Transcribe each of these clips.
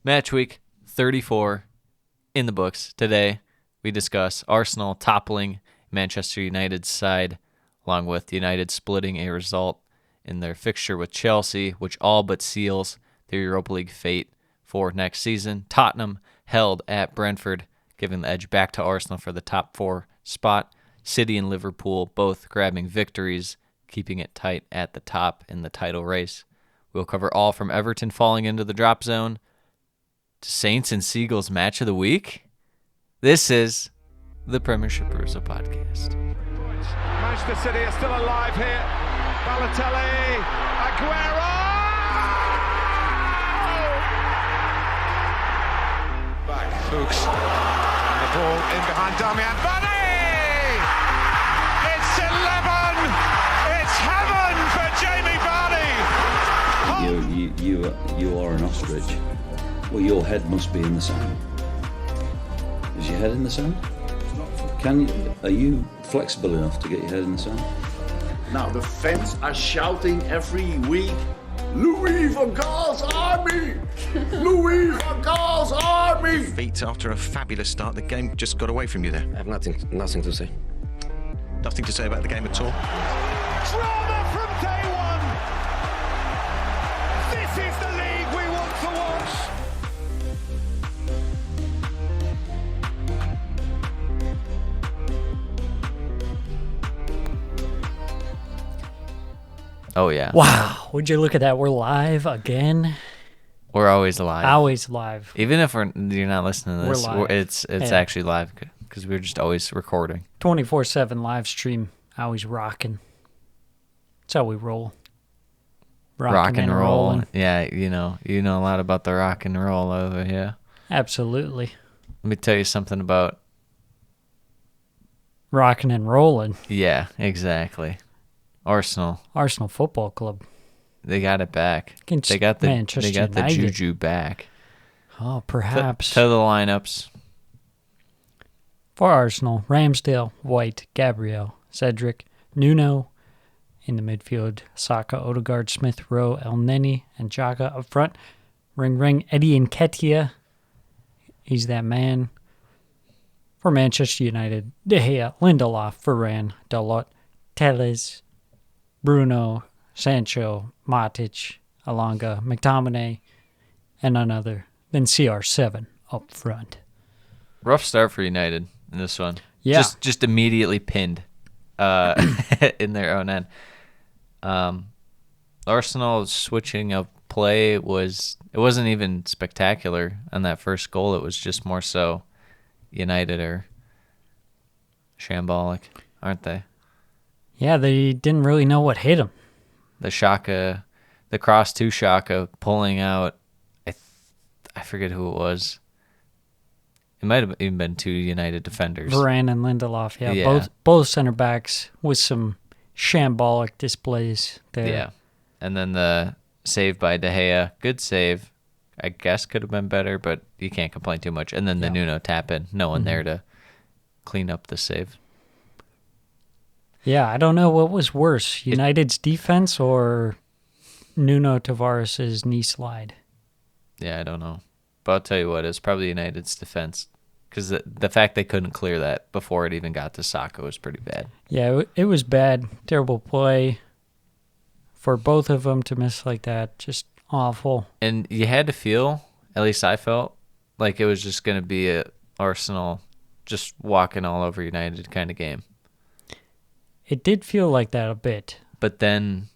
Matchweek 34 in the books. Today, we discuss Arsenal toppling Manchester United's side, along with United splitting a result in their fixture with Chelsea, which all but seals their Europa League fate for next season. Tottenham held at Brentford, giving the edge back to Arsenal for the top 4 spot. City and Liverpool both grabbing victories, keeping it tight at the top in the title race. We'll cover all from Everton falling into the drop zone to Saints and Seagulls match of the week. This is the Premiership Perusal podcast. Manchester City are still alive here. Balotelli, Aguero! Back, Fuchs, and the ball in behind Damian Bunny! It's 11! It's heaven for Jamie Vardy! You are an ostrich. Well, your head must be in the sand. Is your head in the sand? Are you flexible enough to get your head in the sand? Now the fans are shouting every week, Louis van Gaal's army! Louis van Gaal's army! Feet after a fabulous start, the game just got away from you there. I have nothing to say. Nothing to say about the game at all. Drama from day one! This is the league we want to watch! Oh, yeah. Wow, would you look at that? We're live again. We're always live. Always live. Even if you're not listening to this, We're live. it's Yeah. actually live because we're just always recording. 24/7 live stream. Always rocking. That's how we roll. Rock and roll. rolling. Yeah, you know a lot about the rock and roll over here. Absolutely. Let me tell you something about. Rocking and rolling. Yeah, exactly. Arsenal. Arsenal Football Club. They got it back. Against They got the Manchester the United. juju back. Oh, perhaps. To the lineups. For Arsenal, Ramsdale, White, Gabriel, Cedric, Nuno. In the midfield, Saka, Odegaard, Smith, Rowe, El Neni, and Xhaka up front. Ring, Eddie Nketiah. He's that man. For Manchester United, De Gea, Lindelof, Varane, Dalot, Telles, Bruno, Sancho, Matic, Alanga, McTominay, and none other than CR7 up front. Rough start for United in this one. Yeah. Just immediately pinned in their own end. Arsenal's switching of play wasn't even spectacular on that first goal. It was just more so United are shambolic, aren't they? Yeah, they didn't really know what hit them. The cross to Xhaka, pulling out, I forget who it was. It might have even been 2 United defenders. Varane and Lindelof, Yeah. both center backs with some shambolic displays there. Yeah. And then the save by De Gea, good save. I guess could have been better, but you can't complain too much. And then the Nuno tap in, no one there to clean up the save. Yeah, I don't know what was worse, United's defense or Nuno Tavares' knee slide. Yeah, I don't know. But I'll tell you what, it's probably United's defense. Because the fact they couldn't clear that before it even got to Saka was pretty bad. Yeah, it was bad. Terrible play for both of them to miss like that. Just awful. And you had to feel, at least I felt, like it was just going to be a Arsenal just walking all over United kind of game. It did feel like that a bit. But then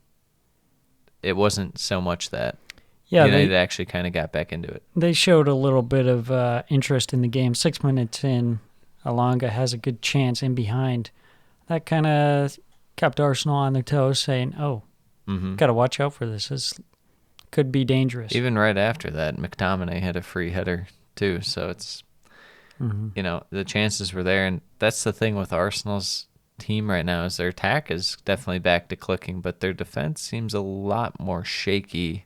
it wasn't so much that. Yeah, United actually kind of got back into it. They showed a little bit of interest in the game. 6 minutes in, Alanga has a good chance in behind. That kind of kept Arsenal on their toes, saying, got to watch out for this. This could be dangerous. Even right after that, McTominay had a free header too. So it's, the chances were there. And that's the thing with Arsenal's team right now is their attack is definitely back to clicking, but their defense seems a lot more shaky.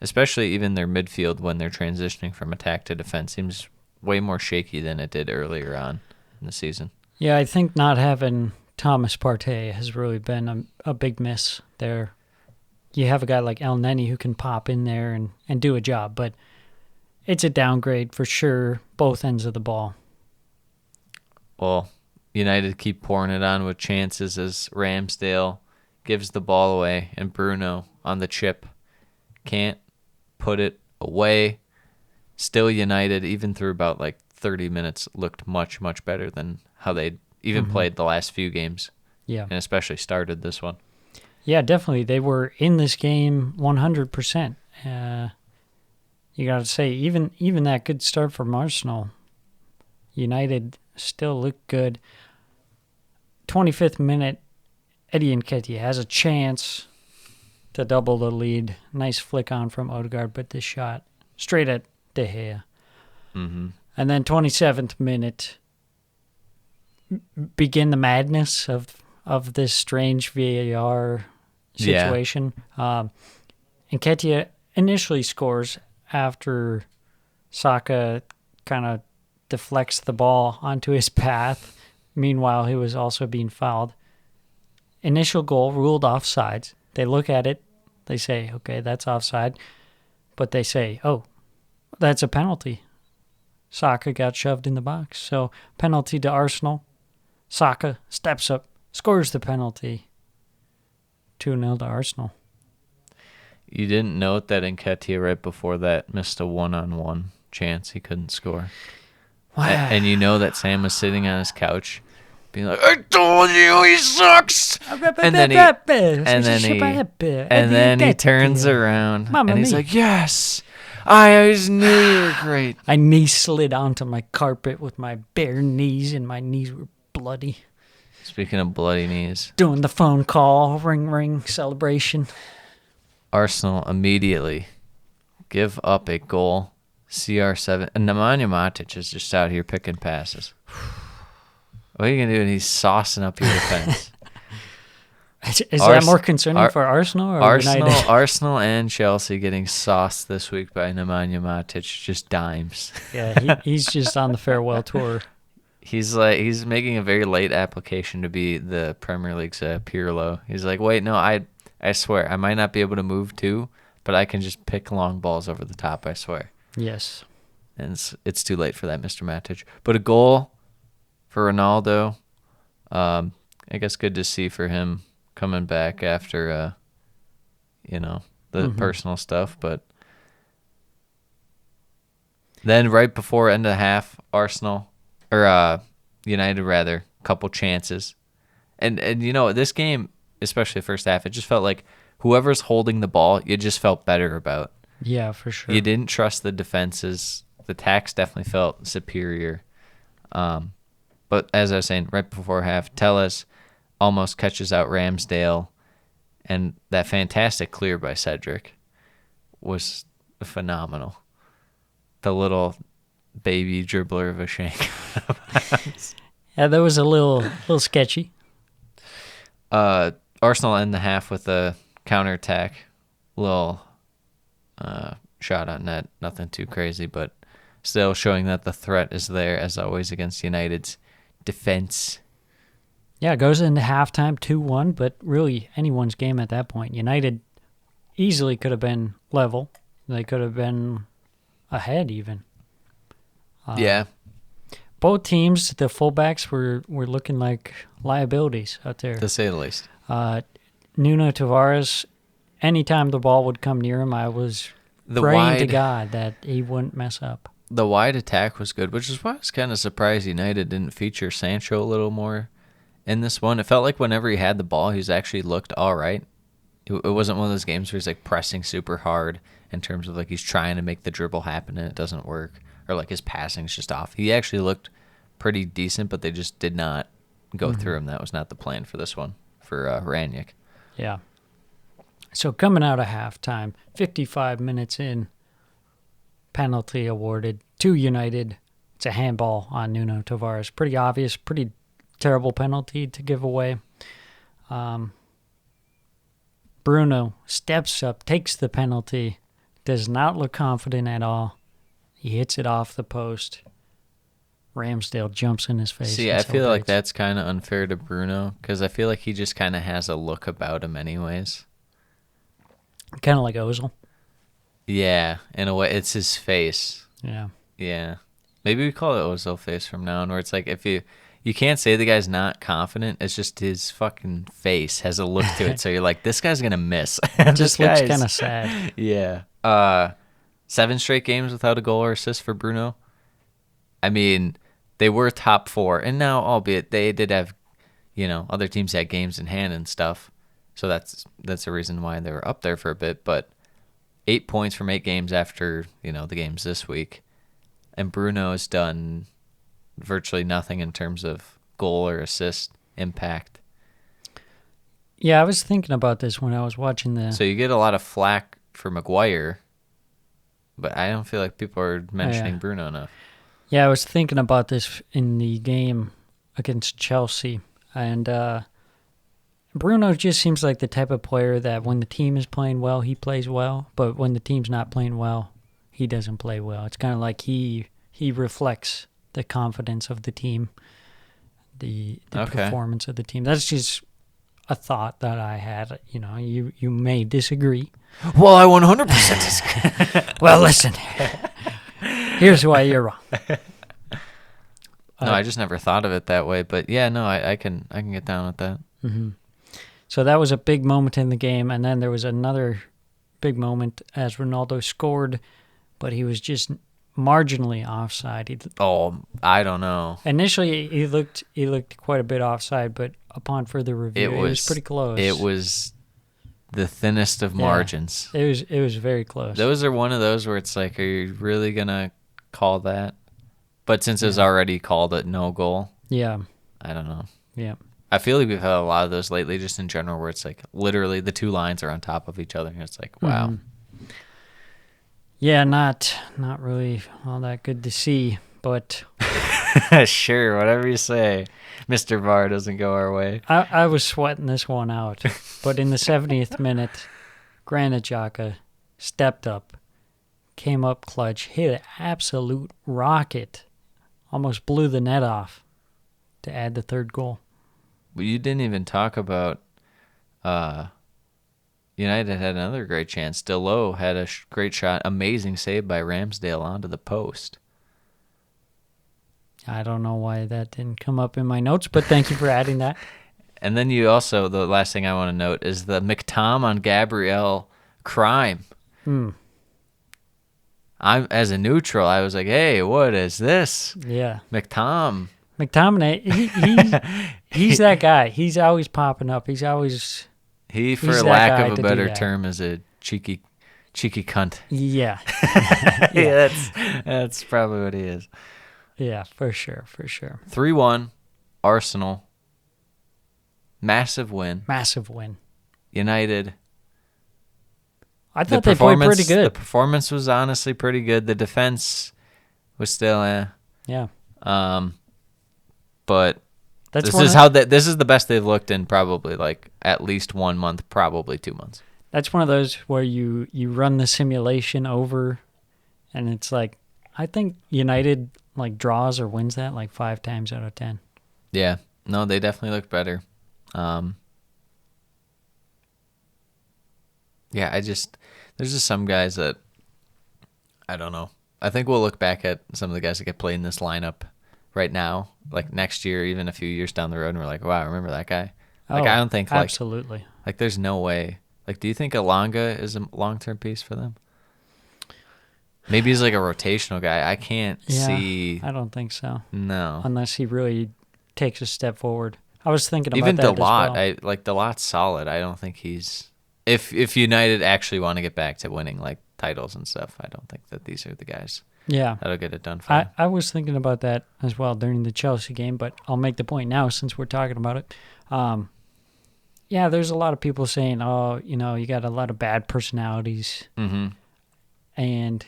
Especially even their midfield when they're transitioning from attack to defense seems way more shaky than it did earlier on in the season. Yeah, I think not having Thomas Partey has really been a big miss there. You have a guy like El Neni who can pop in there and do a job, but it's a downgrade for sure, both ends of the ball. Well, United keep pouring it on with chances as Ramsdale gives the ball away, and Bruno on the chip can't put it away. Still United, even through about 30 minutes, looked much, much better than how they even played the last few games. Yeah. And especially started this one. Yeah, definitely. They were in this game 100%. You got to say, even that good start from Arsenal, United still looked good. 25th minute, Eddie Nketiah has a chance to double the lead. Nice flick on from Odegaard, but this shot straight at De Gea. Mm-hmm. And then 27th minute, begin the madness of this strange VAR situation. Nketiah initially scores after Saka kind of deflects the ball onto his path. Meanwhile, he was also being fouled. Initial goal ruled offsides. They look at it. They say, okay, that's offside. But they say, oh, that's a penalty. Saka got shoved in the box. So penalty to Arsenal. Saka steps up, scores the penalty. 2-0 to Arsenal. You didn't note that Nketiah right before that missed a one-on-one chance he couldn't score. Wow. And you know that Sam was sitting on his couch being like, I told you he sucks! And then he turns around and he's like, yes! I always knew you were great. I knee slid onto my carpet with my bare knees, and my knees were bloody. Speaking of bloody knees. Doing the phone call, ring, ring, celebration. Arsenal immediately give up a goal. CR7. And Nemanja Matic is just out here picking passes. What are you going to do when he's saucing up your defense? Is that more concerning for Arsenal or United? Arsenal and Chelsea getting sauced this week by Nemanja Matic, just dimes. Yeah, he's just on the farewell tour. He's making a very late application to be the Premier League's Pirlo. He's like, wait, no, I swear, I might not be able to move too, but I can just pick long balls over the top, I swear. Yes. And it's too late for that, Mr. Matic. But a goal for Ronaldo, I guess good to see for him coming back after, the personal stuff. But then right before end of the half, United rather, couple chances. And this game, especially the first half, it just felt like whoever's holding the ball, you just felt better about. Yeah, for sure. You didn't trust the defenses. The attacks definitely felt superior. But as I was saying, right before half, Telles almost catches out Ramsdale, and that fantastic clear by Cedric was phenomenal. The little baby dribbler of a shank. Yeah, that was a little sketchy. Arsenal end the half with a counterattack. Little shot on net. Nothing too crazy, but still showing that the threat is there, as always, against United's defense. Yeah, it goes into halftime 2-1, but really anyone's game at that point. United easily could have been level. They could have been ahead even. Yeah. Both teams, the fullbacks were looking like liabilities out there. To say the least. Nuno Tavares, anytime the ball would come near him, I was praying to God that he wouldn't mess up. The wide attack was good, which is why I was kind of surprised United didn't feature Sancho a little more in this one. It felt like whenever he had the ball, he's actually looked all right. It wasn't one of those games where he's pressing super hard in terms of he's trying to make the dribble happen and it doesn't work, or his passing's just off. He actually looked pretty decent, but they just did not go through him. That was not the plan for this one for Ranić. Yeah. So coming out of halftime, 55 minutes in, penalty awarded to United. It's a handball on Nuno Tavares. Pretty obvious, pretty terrible penalty to give away. Bruno steps up, takes the penalty, does not look confident at all. He hits it off the post. Ramsdale jumps in his face. See, I feel like that's kind of unfair to Bruno because I feel like he just kind of has a look about him anyways. Kind of like Ozil. Yeah, in a way, it's his face. Yeah. Yeah. Maybe we call it Ozil face from now on, where it's like if you can't say the guy's not confident, it's just his fucking face has a look to it. So you're like, this guy's gonna miss. Just looks kind of sad. Yeah. 7 straight games without a goal or assist for Bruno. I mean, they were top 4, and now, albeit they did have, other teams had games in hand and stuff. So that's the reason why they were up there for a bit. But 8 points from 8 games after the games this week, and Bruno has done virtually nothing in terms of goal or assist impact. Yeah, I was thinking about this when I was watching the... So you get a lot of flack for Maguire, but I don't feel like people are mentioning Bruno enough. Yeah, I was thinking about this in the game against Chelsea, and Bruno just seems like the type of player that when the team is playing well, he plays well, but when the team's not playing well, he doesn't play well. It's kind of like he reflects the confidence of the team, the performance of the team. That's just a thought that I had. You may disagree. Well, I 100% disagree. Well, listen. Here's why you're wrong. No, I just never thought of it that way. But yeah, no, I can get down with that. Mm-hmm. So that was a big moment in the game, and then there was another big moment as Ronaldo scored, but he was just marginally offside. I don't know. Initially, he looked quite a bit offside, but upon further review, it was pretty close. It was the thinnest of margins. It was very close. Those are one of those where it's like, are you really gonna call that? But since it was already called a no goal, I don't know. Yeah, I feel like we've had a lot of those lately, just in general, where it's like literally the 2 lines are on top of each other, and it's like, wow. Mm-hmm. Yeah, not really all that good to see, but sure, whatever you say. Mr. VAR doesn't go our way. I was sweating this one out, but in the 70th minute, Granit Xhaka stepped up, came up clutch, hit an absolute rocket, almost blew the net off to add the 3rd goal. Well, you didn't even talk about United had another great chance. Delot had a great shot. Amazing save by Ramsdale onto the post. I don't know why that didn't come up in my notes, but thank you for adding that. And then you also, the last thing I want to note is the McTom on Gabriel crime. As a neutral, I was like, hey, what is this? Yeah. McTominay, he's that guy. He's always popping up. He's for lack of a better term, is a cheeky cunt. Yeah. Yeah, that's probably what he is. Yeah, for sure. 3-1, Arsenal. Massive win. United. I thought they played pretty good. The performance was honestly pretty good. The defense was still Yeah. But this is the best they've looked in probably like at least 1 month, probably 2 months. That's one of those where you run the simulation over, and it's like, I think United like draws or wins that like 5 times out of 10. Yeah, no, they definitely look better. Yeah, there's just some guys that I don't know. I think we'll look back at some of the guys that get played in this lineup right now, like next year, even a few years down the road, and we're like, wow, remember that guy? Like, I don't think absolutely. Like, there's no way. Like, do you think Elanga is a long-term piece for them? Maybe he's like a rotational guy. I can't see. I don't think so. No. Unless he really takes a step forward. I was thinking about even that Delot. as well. Delot's solid. I don't think he's. If United actually want to get back to winning like titles and stuff, I don't think that these are the guys. Yeah. That'll get it done for them. I was thinking about that as well during the Chelsea game, but I'll make the point now since we're talking about it. Yeah, there's a lot of people saying, oh, you got a lot of bad personalities. Mm-hmm. And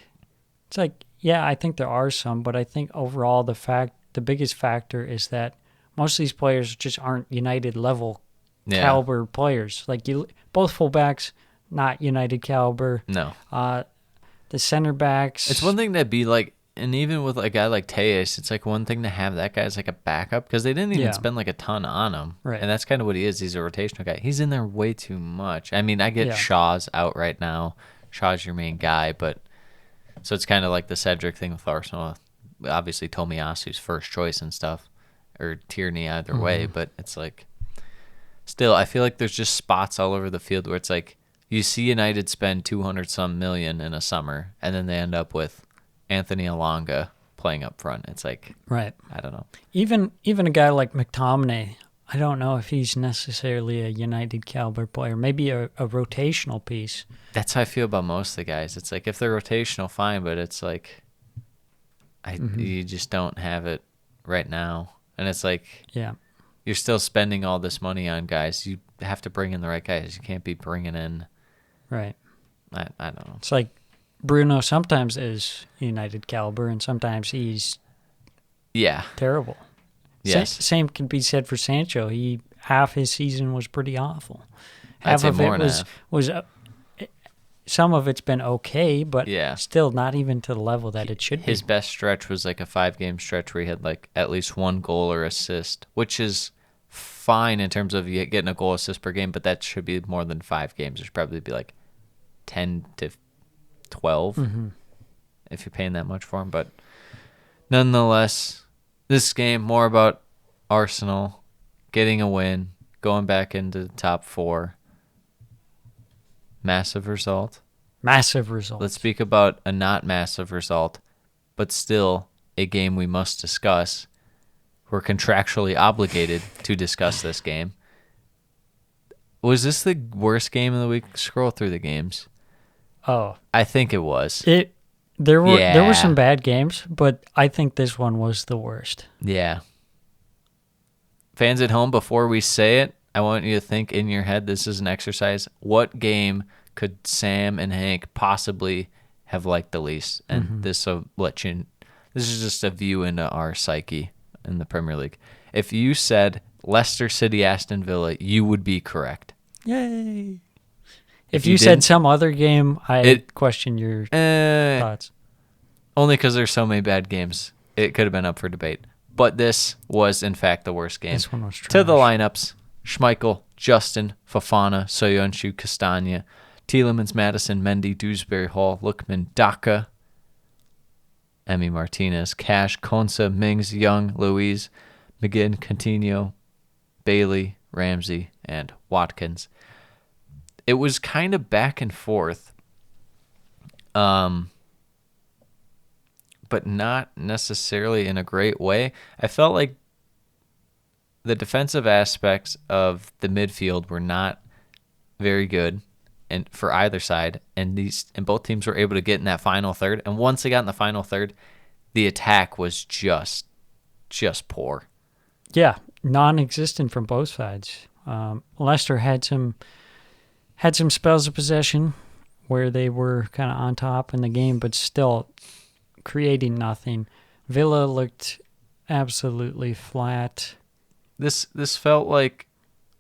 it's like, yeah, I think there are some, but I think overall the biggest factor is that most of these players just aren't United level caliber players. Like both fullbacks, not United caliber. No. The center backs. It's one thing to be like, and even with a guy like Tejas, it's like one thing to have that guy as like a backup because they didn't even spend like a ton on him. Right. And that's kind of what he is. He's a rotational guy. He's in there way too much. I mean, I get Shaw's out right now. Shaw's your main guy, but So it's kind of like the Cedric thing with Arsenal. Obviously, Tomiyasu's first choice and stuff, or Tierney either way, but it's like, still, I feel like there's just spots all over the field where it's like, you see United spend 200-some million in a summer, and then they end up with Anthony Alonga playing up front. It's like, Right. I don't know. Even a guy like McTominay, I don't know if he's necessarily a United caliber player. Maybe a rotational piece. That's how I feel about most of the guys. It's like, if they're rotational, fine, but it's like, you just don't have it right now. And it's like, Yeah. you're still spending all this money on guys. You have to bring in the right guys. You can't be bringing in, Right. I don't know. It's like Bruno sometimes is United caliber, and sometimes he's Yeah. terrible. Yes. Same can be said for Sancho. Half his season was pretty awful. I'd Half say of more it than was some of it's been okay, but Yeah. still not even to the level that it should His be. best stretch was like a 5-game stretch where he had like at least 1 goal or assist, which is fine in terms of you getting a goal assist per game, but that should be more than 5 games. It should probably be like 10 to 12 if you're paying that much for him. But nonetheless, this game more about Arsenal getting a win, going back into the top 4. Massive result. Massive result. Let's speak about a not massive result, but still a game we must discuss. We're contractually obligated to discuss this game. Was this the worst game of the week? Scroll through the games. Oh, I think it was. there were Yeah. some bad games, but I think this one was the worst. Yeah. Fans at home, before we say it, I want you to think in your head, this is an exercise. What game could Sam and Hank possibly have liked the least? And this will let you. This is just a view into our psyche in the Premier League. If you said Leicester City, Aston Villa, you would be correct. Yay! If If you you said didn't- some other game, I It- question your Eh, thoughts. only because there's so many bad games. It could have been up for debate. But this was, in fact, the worst game. This one was To the trash. lineups: Schmeichel, Justin, Fofana, Soyuncu, Castagna, Tielemans, Madison, Mendy, Dewsbury, Hall, Lookman, Daka, Emi Martinez, Cash, Konsa, Mings, Young, Louise, McGinn, Coutinho, Bailey, Ramsey, and Watkins. It was kind of back and forth, but not necessarily in a great way. I felt like the defensive aspects of the midfield were not very good, and for either side, and both teams were able to get in that final third. And once they got in the final third, the attack was just poor. Yeah, non-existent from both sides. Leicester had some spells of possession where they were kind of on top in the game, but still creating nothing. Villa looked absolutely flat. This felt like,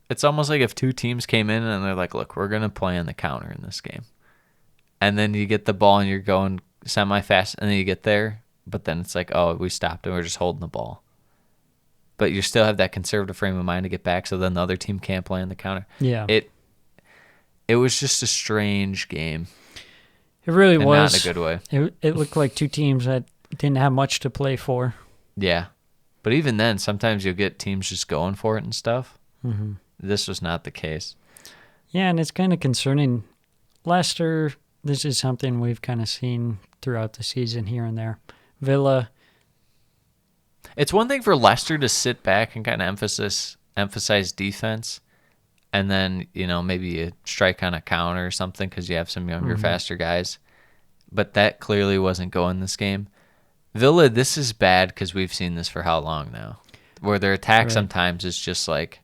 it's almost like if two teams came in and they're like, look, we're going to play on the counter in this game. And then you get the ball and you're going semi-fast, and then you get there, but then it's like, oh, we stopped and we're just holding the ball. But you still have that conservative frame of mind to get back, so then the other team can't play on the counter. Yeah. It was just a strange game. It really And was. not in a good way. It looked like two teams that didn't have much to play for. Yeah. But even then, sometimes you'll get teams just going for it and stuff. Mm-hmm. This was not the case. Yeah, and it's kind of concerning. Leicester, this is something we've kind of seen throughout the season here and there. Villa, It's one thing for Leicester to sit back and kind of emphasize defense, and then, maybe you strike on a counter or something because you have some younger, faster guys. But that clearly wasn't going this game. Villa, this is bad because we've seen this for how long now? Where their attack Right. sometimes is just like,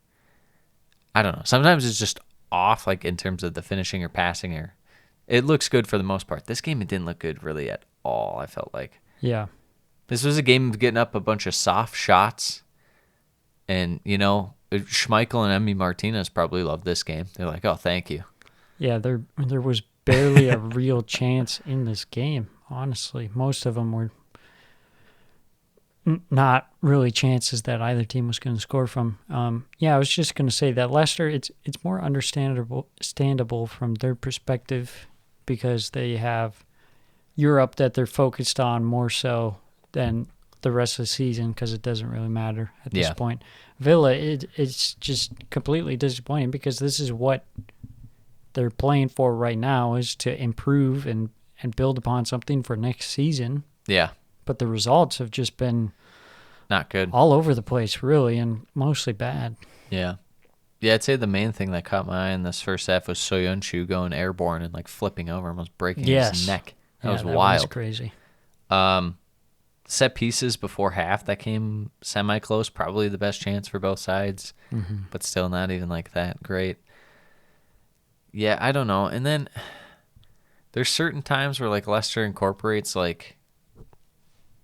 I don't know. Sometimes it's just off, like in terms of the finishing or passing. Or it looks good for the most part. This game, it didn't look good really at all, I felt like. yeah. This was a game of getting up a bunch of soft shots. And, Schmeichel and Emi Martinez probably loved this game. They're like, oh, thank you. Yeah, there was barely a real chance in this game, honestly. Most of them were not really chances that either team was going to score from. I was just going to say that Leicester, it's more understandable from their perspective because they have Europe that they're focused on more so than the rest of the season because it doesn't really matter at this point. Villa, it's just completely disappointing because this is what they're playing for right now, is to improve and build upon something for next season. Yeah. But the results have just been Not good. all over the place, really, and mostly bad. Yeah. Yeah, I'd say the main thing that caught my eye in this first half was Soyuncu going airborne and like flipping over, almost breaking his neck. That was wild. Was crazy. Set pieces before half that came semi-close, probably the best chance for both sides, but still not even like that great. Yeah, I don't know. And then there's certain times where like Leicester incorporates like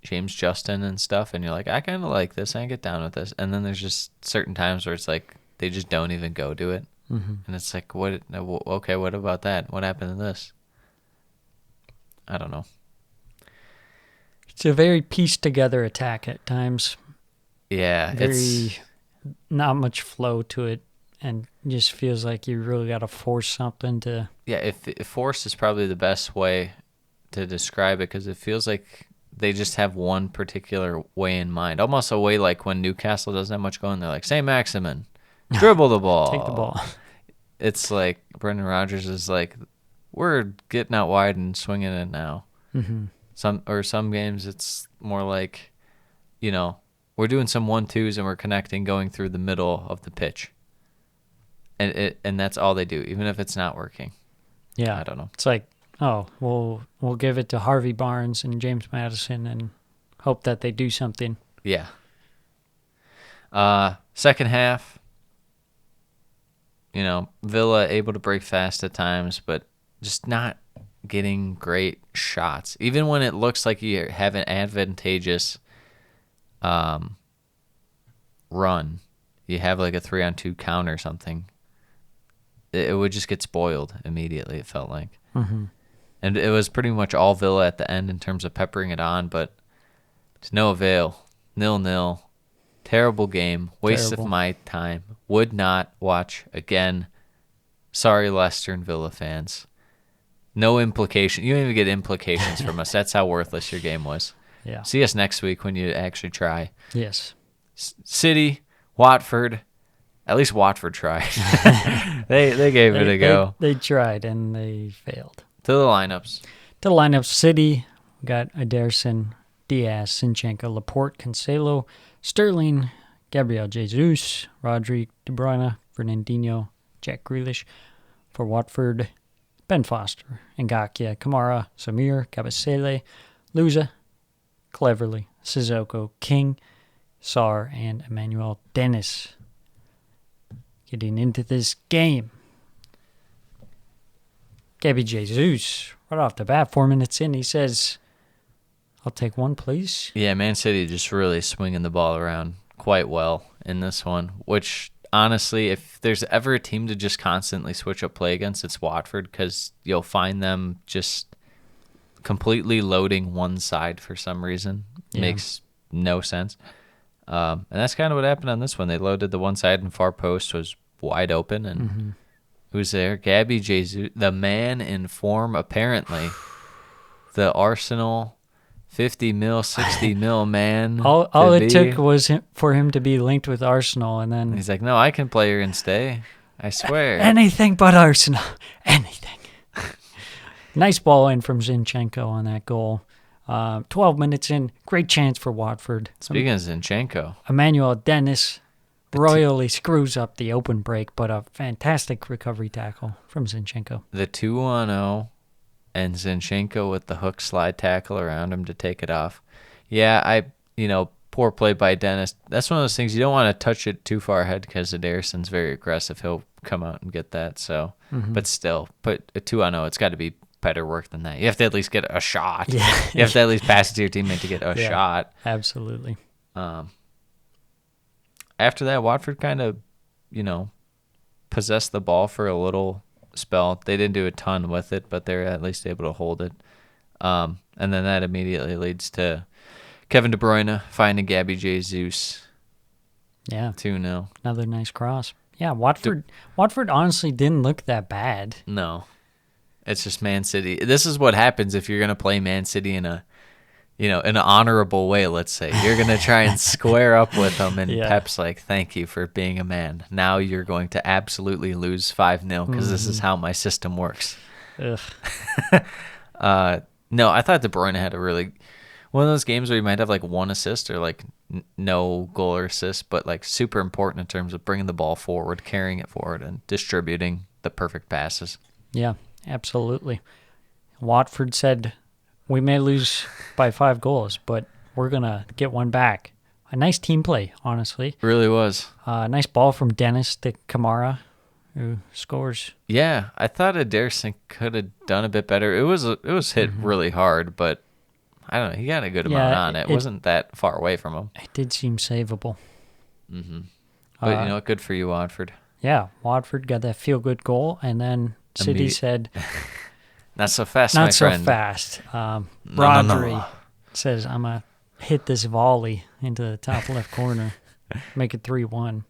James Justin and stuff, and you're like, I kind of like this, I get down with this. And then there's just certain times where it's like they just don't even go to it, and it's like, what? Okay, what about that? What happened to this? I don't know. It's a very pieced together attack at times. Yeah, it's not much flow to it, and just feels like you really got to force something to. Yeah, if force is probably the best way to describe it, because it feels like they just have one particular way in mind, almost a way like when Newcastle doesn't have much going. They're like, St. Maximin, dribble the ball, Take the ball. It's like Brendan Rodgers is like, we're getting out wide and swinging it now. Mm-hmm. Some games it's more like, we're doing some 1-2s and we're connecting going through the middle of the pitch. And that's all they do, even if it's not working. Yeah. I don't know. It's like, we'll give it to Harvey Barnes and James Maddison and hope that they do something. Yeah. Second half, Villa able to break fast at times, but just not getting great shots. Even when it looks like you have an advantageous run, you have like a 3-on-2 count or something, it would just get spoiled immediately, it felt like. Mm-hmm. And it was pretty much all Villa at the end in terms of peppering it on, but to no avail. 0-0. Terrible game. Waste of my time. Would not watch again. Sorry, Leicester and Villa fans. No implication. You don't even get implications from us. That's how worthless your game was. Yeah. See us next week when you actually try. Yes. City, Watford. At least Watford tried. they gave it a go. They tried and they failed. To the lineups. To the lineup, City, we got Ederson, Diaz, Zinchenko, Laporte, Cancelo, Sterling, Gabriel Jesus, Rodri, De Bruyne, Fernandinho, Jack Grealish. For Watford, Ben Foster, Ngakia, Kamara, Samir, Kabasele, Luza, Cleverly, Sissoko, King, Sarr, and Emmanuel Dennis. Getting into this game. Gabby Jesus, right off the bat, 4 minutes in, he says, I'll take one, please. Yeah, Man City just really swinging the ball around quite well in this one, which honestly, if there's ever a team to just constantly switch up play against, it's Watford, because you'll find them just completely loading one side for some reason. Yeah. Makes no sense. And that's kind of what happened on this one. They loaded the one side and far post was wide open, and who's there? Gabby Jesus, the man in form, apparently. The Arsenal 50 mil, 60 mil man. All it took was for him to be linked with Arsenal, and then he's like, no, I can play here and stay. I swear. anything but Arsenal. Anything. Nice ball in from Zinchenko on that goal. 12 minutes in, great chance for Watford. Speaking of Zinchenko. Emmanuel Dennis royally screws up the open break, but a fantastic recovery tackle from Zinchenko. The 2-1-0 and Zinchenko with the hook slide tackle around him to take it off. Yeah, poor play by Dennis. That's one of those things you don't want to touch it too far ahead because Ederson's very aggressive. He'll come out and get that. So, but still, put a 2-0. It's got to be better work than that. You have to at least get a shot. Yeah. You have to at least pass it to your teammate to get a shot. Absolutely. After that, Watford kind of, possessed the ball for a little spell. They didn't do a ton with it, but they're at least able to hold it. And then that immediately leads to Kevin De Bruyne finding Gabby Jesus. Yeah. 2-0. Another nice cross. Yeah, Watford honestly didn't look that bad. No. It's just Man City. This is what happens if you're going to play Man City in a, in an honorable way, let's say. You're going to try and square up with them, and Pep's like, thank you for being a man. Now you're going to absolutely lose 5-0 because this is how my system works. Ugh. No, I thought De Bruyne had a really one of those games where you might have like one assist or like no goal or assist, but like super important in terms of bringing the ball forward, carrying it forward, and distributing the perfect passes. Yeah, absolutely. Watford said, we may lose by 5 goals, but we're going to get one back. A nice team play, honestly. Really was. Nice ball from Dennis to Kamara, who scores. Yeah, I thought Ederson could have done a bit better. It was hit really hard, but I don't know. He got a good amount on it. It wasn't that far away from him. It did seem savable. Mm-hmm. But, good for you, Watford. Yeah, Watford got that feel-good goal, and then City said... Not so fast, my friend. Not so fast. Rodri says, I'm going to hit this volley into the top left corner. Make it 3-1.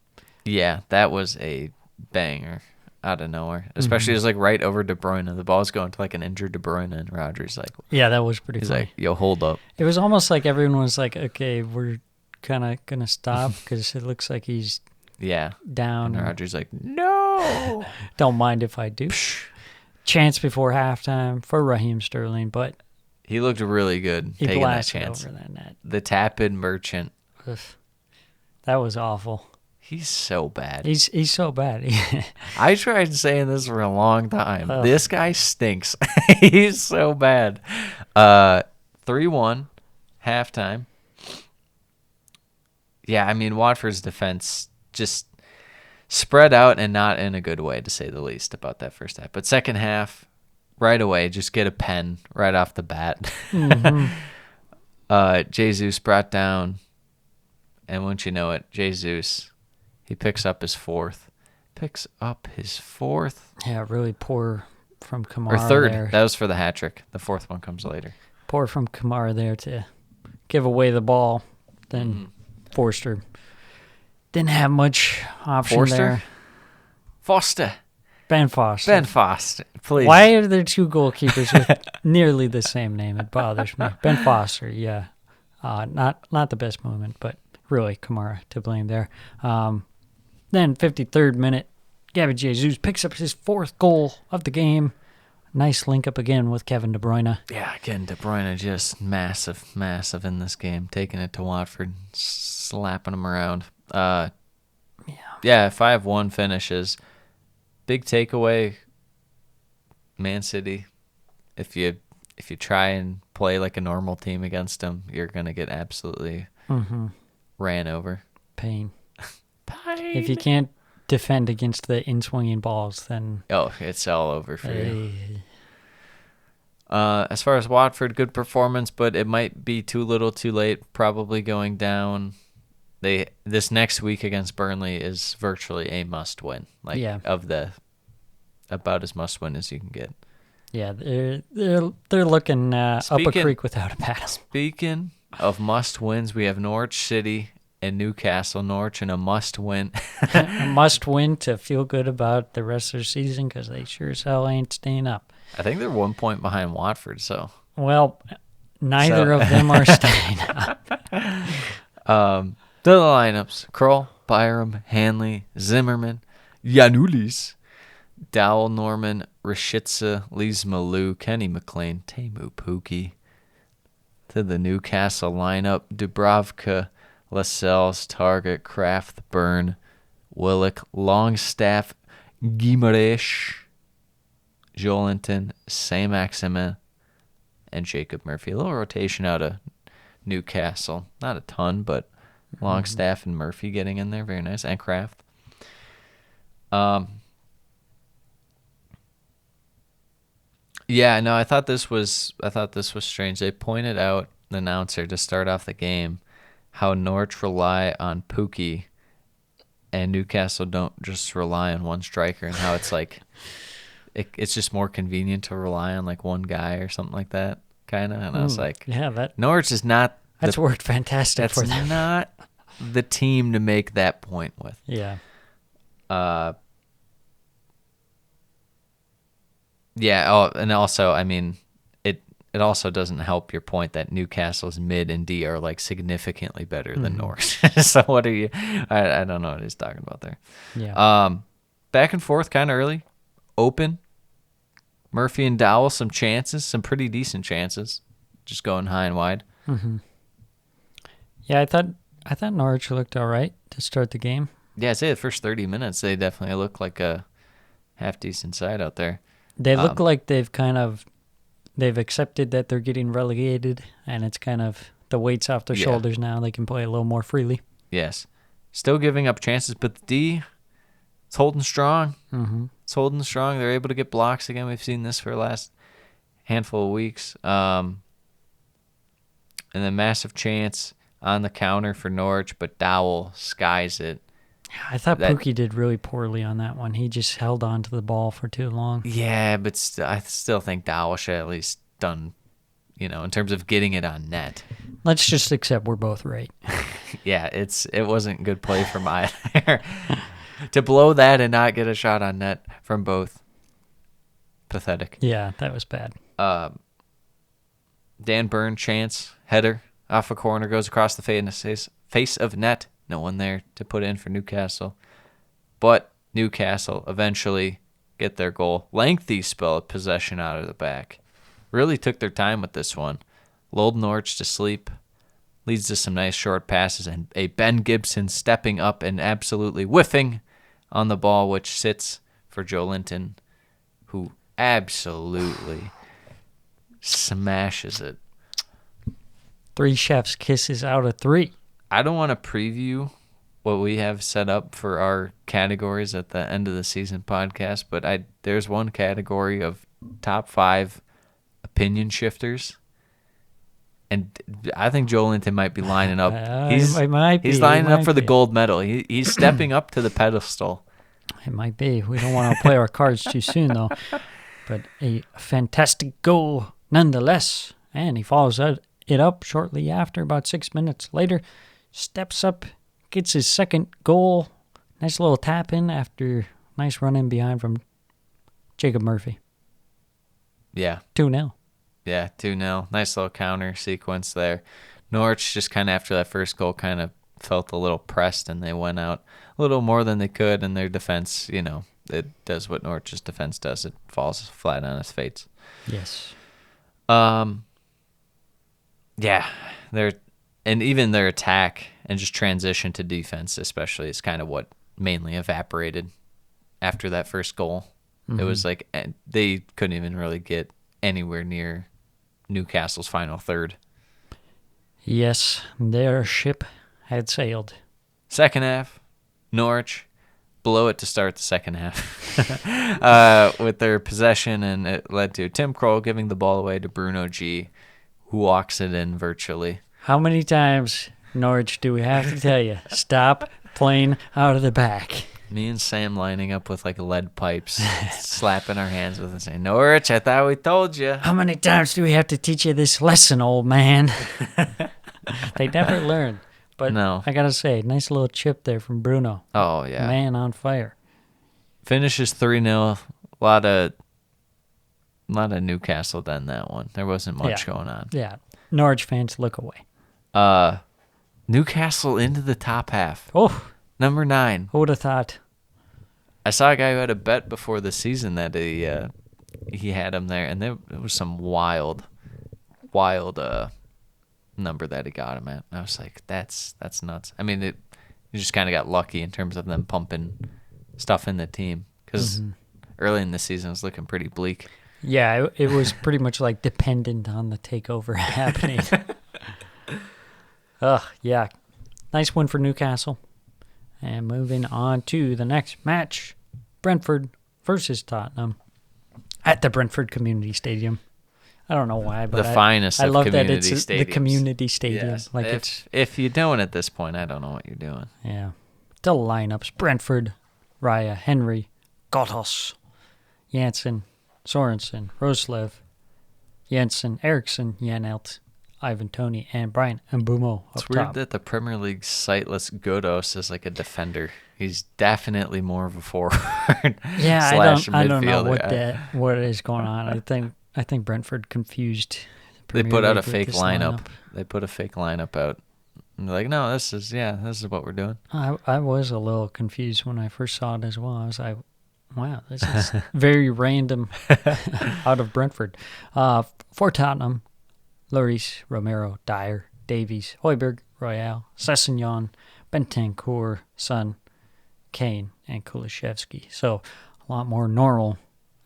Yeah, that was a banger out of nowhere. Especially it was like right over De Bruyne. The ball's going to like an injured De Bruyne, and Rodri's like... Yeah, that was pretty he's funny. Like, yo, hold up. It was almost like everyone was like, okay, we're kind of going to stop because it looks like he's down. And Rodri's like, no! Don't mind if I do. Chance before halftime for Raheem Sterling, but... He looked really good taking that chance. Over that net. The tap-in merchant. Ugh. That was awful. He's so bad. He's so bad. I tried saying this for a long time. This guy stinks. He's so bad. 3-1, halftime. Yeah, I mean, Watford's defense just spread out and not in a good way, to say the least, about that first half. But second half, right away, just get a pen right off the bat. Jesus brought down, and once you know it, Jesus, he picks up his fourth. Yeah, really poor from Kamara. Or third. There. That was for the hat trick. The fourth one comes later. Poor from Kamara there to give away the ball. Then Forster didn't have much option there. Ben Foster. Please. Why are there 2 goalkeepers with nearly the same name? It bothers me. Ben Foster, yeah. Not the best moment, but really Kamara to blame there. Then 53rd minute, Gabby Jesus picks up his 4th goal of the game. Nice link up again with Kevin De Bruyne. Yeah, again, De Bruyne just massive in this game. Taking it to Watford, slapping them around. Yeah, 5-1 finishes. Big takeaway, Man City. If you try and play like a normal team against them, you're going to get absolutely ran over. Pain. If you can't defend against the in-swinging balls, then... Oh, it's all over for you. As far as Watford, good performance, but it might be too little too late, probably going down. This next week against Burnley is virtually a must-win. About as must-win as you can get. Yeah, they're looking up a creek without a paddle. Speaking of must-wins, we have Norwich City and Newcastle. Norwich in a must-win. A must-win to feel good about the rest of the season because they sure as hell ain't staying up. I think they're 1 point behind Watford, so... Well, neither of them are staying up. The lineups: Kroll, Byram, Hanley, Zimmerman, Yanulis, Dowell, Norman, Rashica, Lees Malou, Kenny McLean, Temu Pukki. To the Newcastle lineup: Dubravka, Lascelles, Target, Kraft, Byrne, Willock, Longstaff, Guimaraes, Joelinton, Saint-Maximin, and Jacob Murphy. A little rotation out of Newcastle. Not a ton, but Longstaff and Murphy getting in there. Very nice. And Kraft. Yeah, no, I thought this was strange. They pointed out, the announcer, to start off the game, how Norwich rely on Pukki and Newcastle don't just rely on one striker, and how it's like it's just more convenient to rely on like one guy or something like that, kind of. And I was like, Norwich is not... That's worked fantastic for them. That's not the team to make that point with. Yeah. Oh, and also, I mean, it also doesn't help your point that Newcastle's mid and D are like significantly better than Norwich. So what are you? I don't know what he's talking about there. Yeah. Back and forth kind of early, open. Murphy and Dowell, some chances, some pretty decent chances, just going high and wide. Yeah, I thought Norwich looked all right to start the game. Yeah, I'd say the first 30 minutes they definitely look like a half decent side out there. They look like they've accepted that they're getting relegated, and it's kind of the weight's off their shoulders now. They can play a little more freely. Yes, still giving up chances, but the D, it's holding strong. It's holding strong. They're able to get blocks again. We've seen this for the last handful of weeks. And then massive chance on the counter for Norwich, but Dowell skies it. I thought Pookie did really poorly on that one. He just held on to the ball for too long. Yeah, but I still think Dowell should at least done, in terms of getting it on net. Let's just accept we're both right. Yeah, it wasn't good play from either. To blow that and not get a shot on net from both. Pathetic. Yeah, that was bad. Dan Byrne chance, header, off a corner, goes across the face of net. No one there to put in for Newcastle. But Newcastle eventually get their goal. Lengthy spell of possession out of the back. Really took their time with this one. Lulled Norwich to sleep. Leads to some nice short passes and a Ben Gibson stepping up and absolutely whiffing on the ball, which sits for Joe Linton, who absolutely smashes it. 3 chef's kisses out of 3. I don't want to preview what we have set up for our categories at the end of the season podcast, but there's one category of top 5 opinion shifters. And I think Joe Linton might be lining up. He's lining up for the gold medal. He's stepping up to the pedestal. It might be. We don't want to play our cards too soon, though. But a fantastic goal nonetheless. And he follows it up shortly after, about 6 minutes later. Steps up, gets his second goal. Nice little tap in after nice run in behind from Jacob Murphy. Yeah. 2-0. Yeah, 2-0. Nice little counter sequence there. Norwich just kind of after that first goal kind of felt a little pressed, and they went out a little more than they could, and their defense, it does what Norwich's defense does. It falls flat on its face. Yes. Yeah, even their attack and just transition to defense especially is kind of what mainly evaporated after that first goal. It was like they couldn't even really get anywhere near Newcastle's final third. Yes, their ship had sailed. Second half, Norwich blow it to start the second half with their possession, and it led to Tim Krul giving the ball away to Bruno G, who walks it in virtually. How many times, Norwich, do we have to tell you, stop playing out of the back? Me and Sam lining up with like lead pipes, slapping our hands with it, saying, Norwich, I thought we told you. How many times do we have to teach you this lesson, old man? They never learn. But no. I got to say, nice little chip there from Bruno. Oh, yeah. Man on fire. Finishes 3-0. A lot of Newcastle done that one. There wasn't much going on. Yeah. Norwich fans, look away. Newcastle into the top half. Oh. Number 9. Who would have thought? I saw a guy who had a bet before the season that he had him there, and there was some wild number that he got him at. And I was like, that's nuts. I mean, you just kind of got lucky in terms of them pumping stuff in the team, because early in the season it was looking pretty bleak. Yeah, it was pretty much like dependent on the takeover happening. Yeah. Nice win for Newcastle. And moving on to the next match, Brentford versus Tottenham at the Brentford Community Stadium. I don't know why, but the finest I of love community that it's stadiums. the community stadium. Yes. Like if you don't at this point, I don't know what you're doing. Yeah. The lineups: Brentford, Raya, Henry, Gottos, Janssen, Sorensen, Roslev, Jensen, Eriksson, Janelt, Ivan Toney, and Brian Mbumo up It's weird top. that the Premier League site lists Godos as like a defender. He's definitely more of a forward. Yeah, slash I don't know midfielder. what is going on. I think Brentford confused. They Premier put out a League with fake this lineup. They put a fake lineup out. And they're like, no, this is what we're doing. I was a little confused when I first saw it as well. I was like, wow, this is very random out of Brentford. For Tottenham, Lloris, Romero, Dyer, Davies, Højbjerg, Royale, Sessegnon, Bentancur, Son, Kane, and Kulusevski. So a lot more normal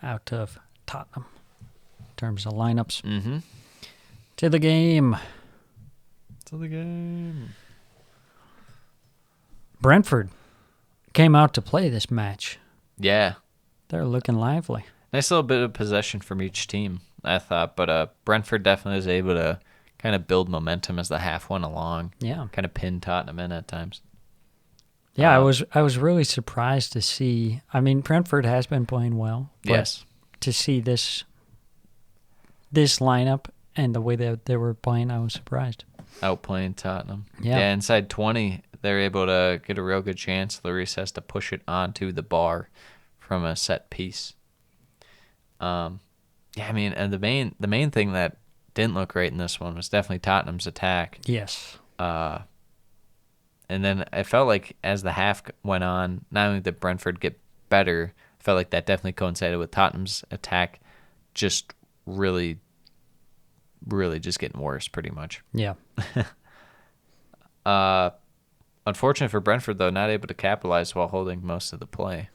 out of Tottenham in terms of lineups. Mm-hmm. To the game. To the game. Brentford came out to play this match. Yeah. They're looking lively. Nice little bit of possession from each team, I thought. But Brentford definitely was able to kind of build momentum as the half went along. Yeah. Kind of pin Tottenham in at times. Yeah, I was really surprised to see. I mean, Brentford has been playing well. But Yes. to see this lineup and the way that they were playing, I was surprised. Outplaying Tottenham. Yeah. Inside 20, they're able to get a real good chance. Lloris has to push it onto the bar from a set piece. And the main thing that didn't look great in this one was definitely Tottenham's attack. Yes. And then I felt like as the half went on, not only did Brentford get better, I felt like that definitely coincided with Tottenham's attack just really just getting worse pretty much. Yeah. Unfortunate for Brentford, though, not able to capitalize while holding most of the play.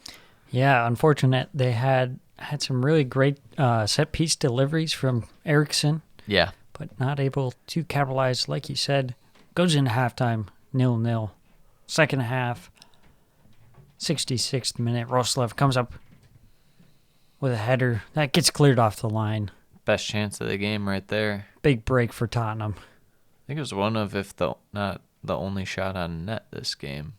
Yeah, unfortunate. They had some really great set-piece deliveries from Eriksson, Yeah. but not able to capitalize, like you said. Goes into halftime, 0-0. Second half, 66th minute, Roslev comes up with a header. That gets cleared off the line. Best chance of the game right there. Big break for Tottenham. I think it was one of, if not the only shot on net this game,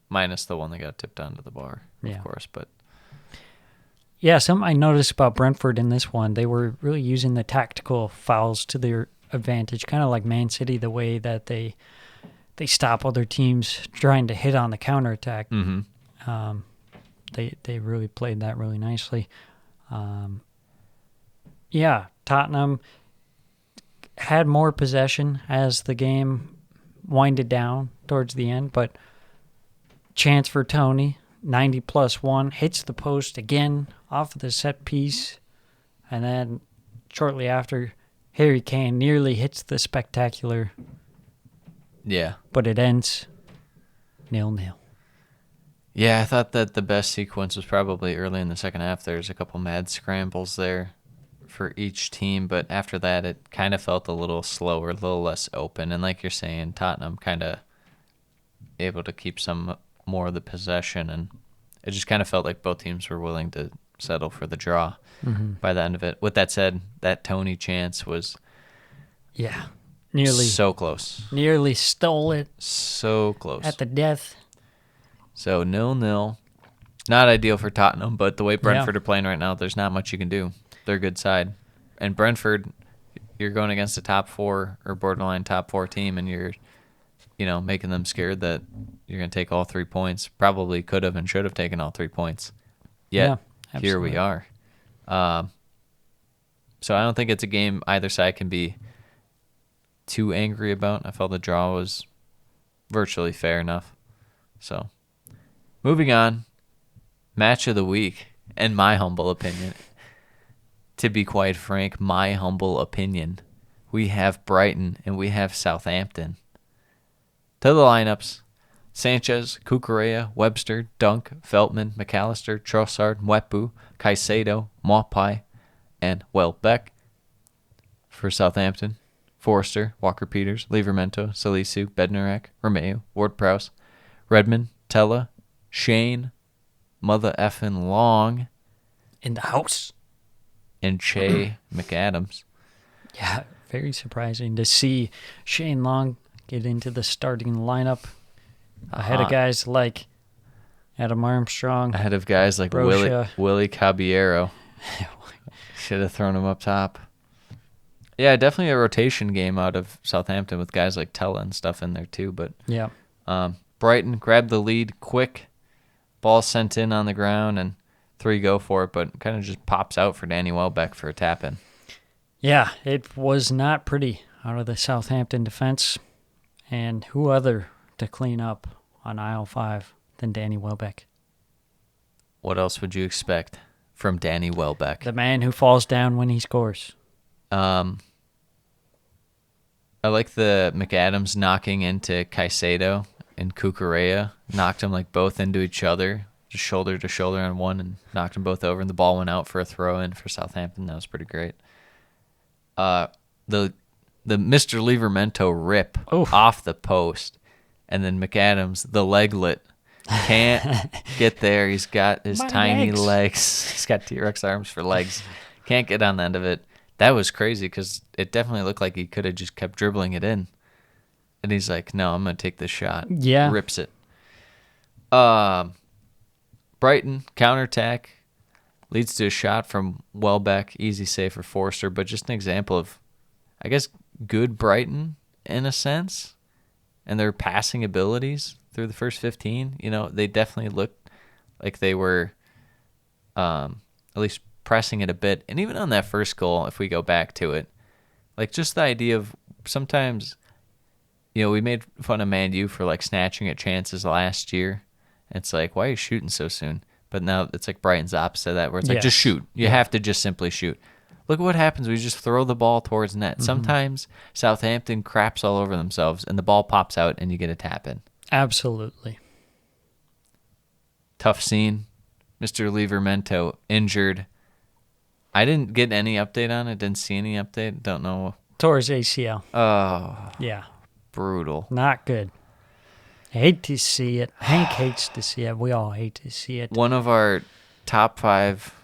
minus the one that got tipped onto the bar, Yeah. of course. But Yeah, something I noticed about Brentford in this one, they were really using the tactical fouls to their advantage, kind of like Man City, the way that they stop other teams trying to hit on the counterattack. mm-hmm. They really played that really nicely. Yeah, Tottenham had more possession as the game winded down towards the end, but chance for Toney, 90+1, hits the post again off of the set piece, and then shortly after, Harry Kane nearly hits the spectacular, Yeah. but it ends 0-0. Yeah, I thought that the best sequence was probably early in the second half. There's a couple mad scrambles there for each team, but after that it kind of felt a little slower, a little less open. And like you're saying, Tottenham kind of able to keep some more of the possession, and it just kind of felt like both teams were willing to settle for the draw by the end of it. With that said, that Toney chance was Yeah, nearly stole it so close. at the death. So 0-0. Not ideal for Tottenham, but the way Brentford are playing right now, there's not much you can do. They're a good side. And Brentford, you're going against a top 4 or borderline top 4 team, and you're, making them scared that you're going to take all 3 points. Probably could have and should have taken all 3 points. Yet, here we are. So I don't think it's a game either side can be too angry about. I felt the draw was virtually fair enough. So, moving on. Match of the week, in my humble opinion. To be quite frank, my humble opinion, we have Brighton and we have Southampton. To the lineups: Sanchez, Cucurella, Webster, Dunk, Veltman, McAllister, Trossard, Mwepu, Caicedo, Maupay, and Welbeck. For Southampton: Forster, Walker-Peters, Livramento, Salisu, Bednarek, Romeo, Ward-Prowse, Redmond, Tella, Shane, Mother effing Long, In the house. and Che McAdams. Yeah, very surprising to see Shane Long get into the starting lineup ahead of guys like Adam Armstrong. Ahead of guys like Rocha. Willie Caballero. Should have thrown him up top. Yeah, definitely a rotation game out of Southampton with guys like Tella and stuff in there too. But Yeah. Brighton grabbed the lead quick. Ball sent in on the ground and 3 go for it, but kind of just pops out for Danny Welbeck for a tap-in. Yeah, it was not pretty out of the Southampton defense. And who other to clean up on aisle 5 than Danny Welbeck? What else would you expect from Danny Welbeck? The man who falls down when he scores. I like the McAdams knocking into Caicedo and Cucurella. Knocked them like both into each other, just shoulder to shoulder on one, and knocked them both over. And the ball went out for a throw-in for Southampton. That was pretty great. The Mr. Livramento rip off the post, and then McAdams, the leglet, can't get there. He's got his tiny legs. He's got T-Rex arms for legs. Can't get on the end of it. That was crazy because it definitely looked like he could have just kept dribbling it in. And he's like, no, I'm going to take this shot. Yeah. Rips it. Brighton, counterattack, leads to a shot from Welbeck. Easy save for Forster, but just an example of, I guess, good Brighton in a sense. And their passing abilities through the first 15. You know, they definitely looked like they were at least pressing it a bit. And even on that first goal, if we go back to it, like just the idea of sometimes, you know, we made fun of Man U for like snatching at chances last year. It's like, why are you shooting so soon? But now it's like Brighton's opposite of that, where it's like, just shoot. You have to just simply shoot. Look at what happens. We just throw the ball towards net. Mm-hmm. Sometimes Southampton craps all over themselves, and the ball pops out, and you get a tap in. Absolutely. Tough scene. Mr. Livramento injured. I didn't get any update on it. Didn't see any update. Don't know. Towards ACL. Oh. Yeah. Brutal. Not good. I hate to see it. Hank hates to see it. We all hate to see it. One of our top 5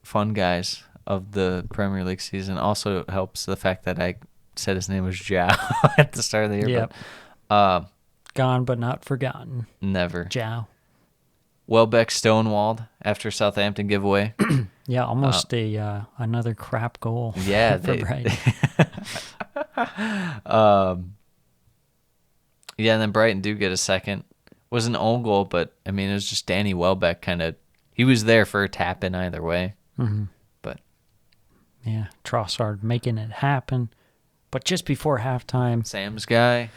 fun guys of the Premier League season also helps the fact that I said his name was Zhao at the start of the year. Yep. But, gone but not forgotten. Never. Zhao. Welbeck stonewalled after Southampton giveaway. Yeah, almost another crap goal. Yeah, for Brighton. Yeah, and then Brighton do get a second. Was an own goal, but I mean it was just Danny Welbeck kind of. He was there for a tap in either way. Mm-hmm. But yeah, Trossard making it happen. But just before halftime, Sam's guy,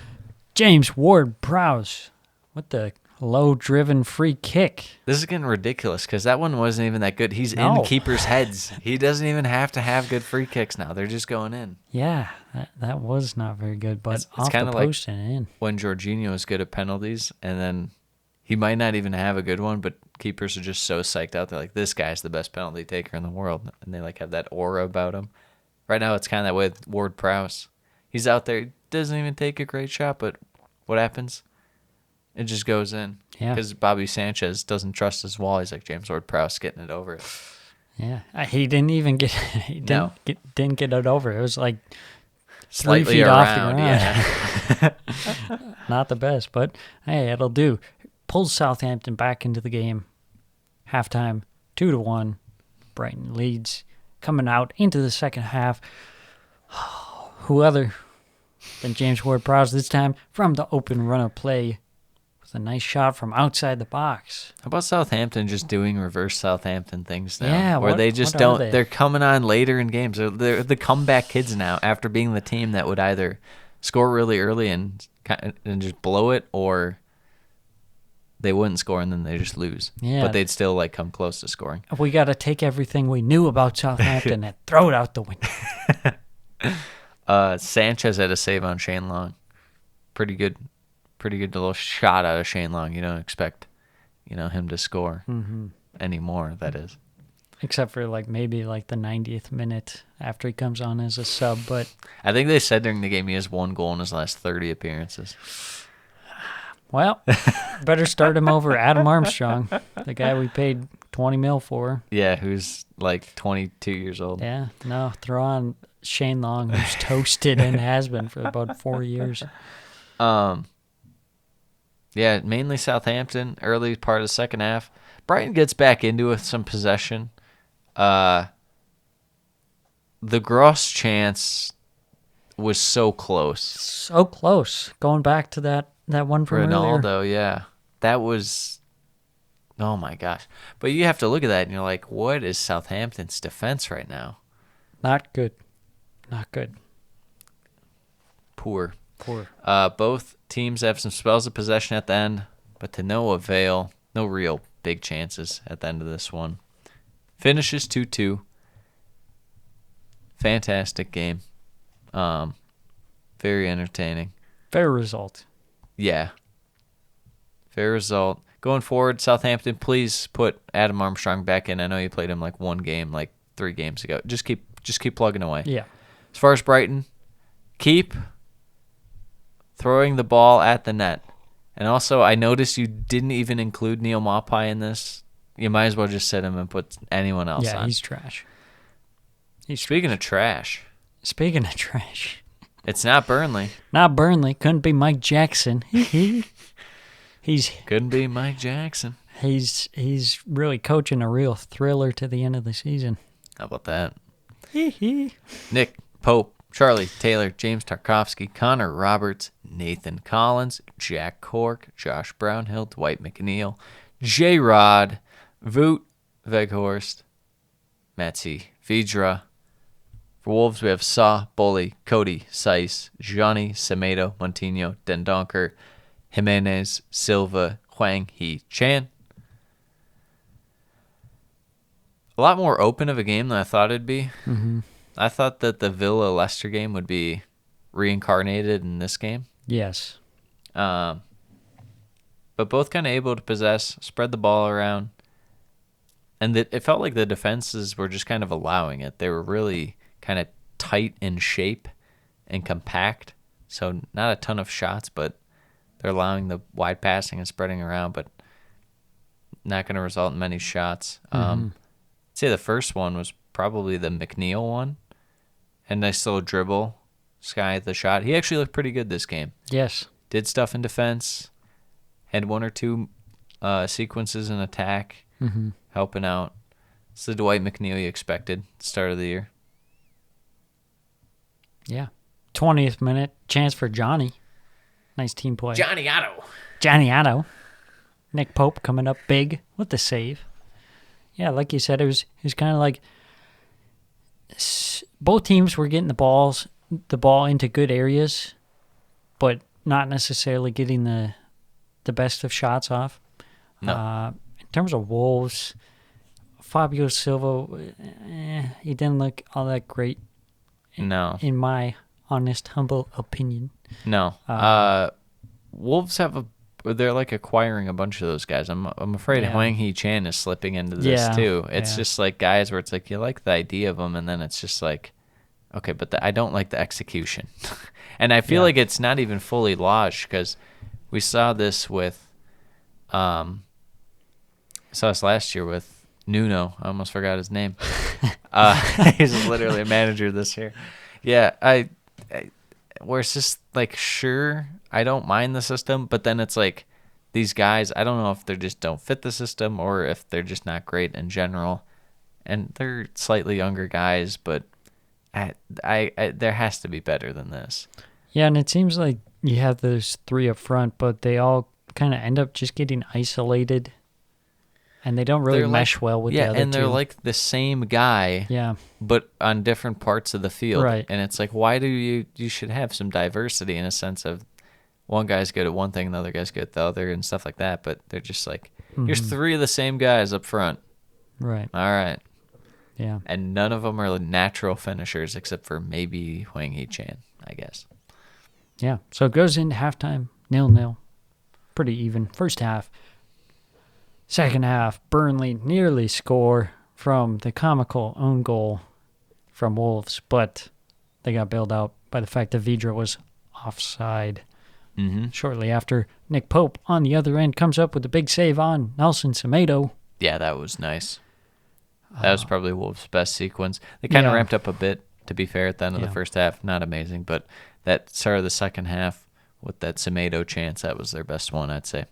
James Ward-Prowse with the low-driven free kick. This is getting ridiculous because that one wasn't even that good. He's in keepers' heads. He doesn't even have to have good free kicks now. They're just going in. Yeah, that was not very good, but it's off kind the of post like and in. When Jorginho is good at penalties, and then he might not even have a good one, but keepers are just so psyched out. They're like, this guy's the best penalty taker in the world, and they like have that aura about him. Right now, it's kind of that way with Ward-Prowse. He's out there, he doesn't even take a great shot, but what happens? It just goes in. Yeah. Because Bobby Sanchez doesn't trust his wall. He's like, James Ward-Prowse getting it over it. Yeah. He didn't even get didn't get it over. It was like slightly 3 feet around, off the ground. Yeah. Not the best, but hey, it'll do. Pulls Southampton back into the game. Halftime, 2-1. Brighton leads. Coming out into the second half. Who other than James Ward-Prowse this time from the open run of play with a nice shot from outside the box. How about Southampton just doing reverse Southampton things now? Yeah, where they just what don't. are they? They're coming on later in games. They're the comeback kids now after being the team that would either score really early and just blow it, or they wouldn't score and then they just lose. Yeah. But they'd still like come close to scoring. We got to take everything we knew about Southampton and throw it out the window. Sanchez had a save on Shane Long. Pretty good little shot out of Shane Long. You don't expect, him to score anymore. That is, Except for maybe the 90th minute after he comes on as a sub. But I think they said during the game he has 1 goal in his last 30 appearances. well, better start him over Adam Armstrong, the guy we paid $20 million for. Yeah, who's 22 years old. Yeah, no, throw on Shane Long, who's toasted and has been for about 4 years. Yeah, mainly Southampton, early part of the second half. Brighton gets back into it, some possession. The Gross chance was so close. So close. Going back to that one from earlier. Ronaldo, yeah. That was, oh my gosh. But you have to look at that and you're like, what is Southampton's defense right now? Not good. Not good. Poor. Poor. Both teams have some spells of possession at the end, but to no avail. No real big chances at the end of this one. Finishes 2-2. Fantastic game. Very entertaining. Fair result. Yeah. Fair result. Going forward, Southampton, please put Adam Armstrong back in. I know you played him like one game, like 3 games ago. Just keep plugging away. Yeah. As far as Brighton, keep throwing the ball at the net. And also, I noticed you didn't even include Neil Maupay in this. You might as well just sit him and put anyone else on. Yeah, he's trash. Speaking of trash. Speaking of trash. It's not Burnley. Not Burnley. Couldn't be Mike Jackson. Couldn't be Mike Jackson. He's really coaching a real thriller to the end of the season. How about that? Nick Pope, Charlie Taylor, James Tarkovsky, Connor Roberts, Nathan Collins, Jack Cork, Josh Brownhill, Dwight McNeil, J. Rod, Voot Veghorst, Matsi Vidra. For Wolves, we have Saw, Bully, Cody, Seiss, Johnny, Semedo, Montino, Dendonker, Jimenez, Silva, Huang Hee Chan. A lot more open of a game than I thought it'd be. Mm-hmm. I thought that the Villa-Leicester game would be reincarnated in this game. Yes. But both kind of able to possess, spread the ball around. And it felt like the defenses were just kind of allowing it. They were really kind of tight in shape and compact. So not a ton of shots, but they're allowing the wide passing and spreading around, but not going to result in many shots. I'd say the first one was probably the McNeil one. And nice little dribble, sky the shot. He actually looked pretty good this game. Yes. Did stuff in defense, had 1 or 2 sequences in attack, helping out. It's the Dwight McNeil you expected at the start of the year. Yeah. 20th minute, chance for Johnny. Nice team play. Johnny Otto. Johnny Otto. Nick Pope coming up big with the save. Yeah, like you said, it was kind of like both teams were getting the ball into good areas, but not necessarily getting the best of shots off. No. In terms of Wolves, Fabio Silva, he didn't look all that great. No. In my honest, humble opinion. No. Wolves they're like acquiring a bunch of those guys. I'm afraid Huang Hee Chan is slipping into this too. It's just like guys where it's like you like the idea of them, and then it's just like, okay, but I don't like the execution. And I feel like it's not even fully lodged because we saw this with, saw this last year with Nuno. I almost forgot his name. He's literally a manager this year. Yeah, where it's just like, sure, I don't mind the system, but then it's like these guys, I don't know if they just don't fit the system or if they're just not great in general. And they're slightly younger guys, but there has to be better than this. Yeah, and it seems like you have those 3 up front, but they all kind of end up just getting isolated, and they don't really mesh well with the other two. Yeah, and they're like the same guy, but on different parts of the field. Right. And it's like, why do you should have some diversity in a sense of one guy's good at one thing, the other guy's good at the other, and stuff like that, but they're just like, here's 3 of the same guys up front. Right. All right. Yeah. And none of them are natural finishers except for maybe Huang Hee Chan, I guess. Yeah. So it goes into halftime, 0-0. Pretty even. First half. Second half, Burnley nearly score from the comical own goal from Wolves, but they got bailed out by the fact that Vidra was offside. Shortly after, Nick Pope on the other end comes up with a big save on Nelson Semedo. Yeah, that was nice. That was probably Wolves' best sequence. They kind of ramped up a bit, to be fair, at the end of the first half. Not amazing, but that start of the second half with that Semedo chance, that was their best one, I'd say.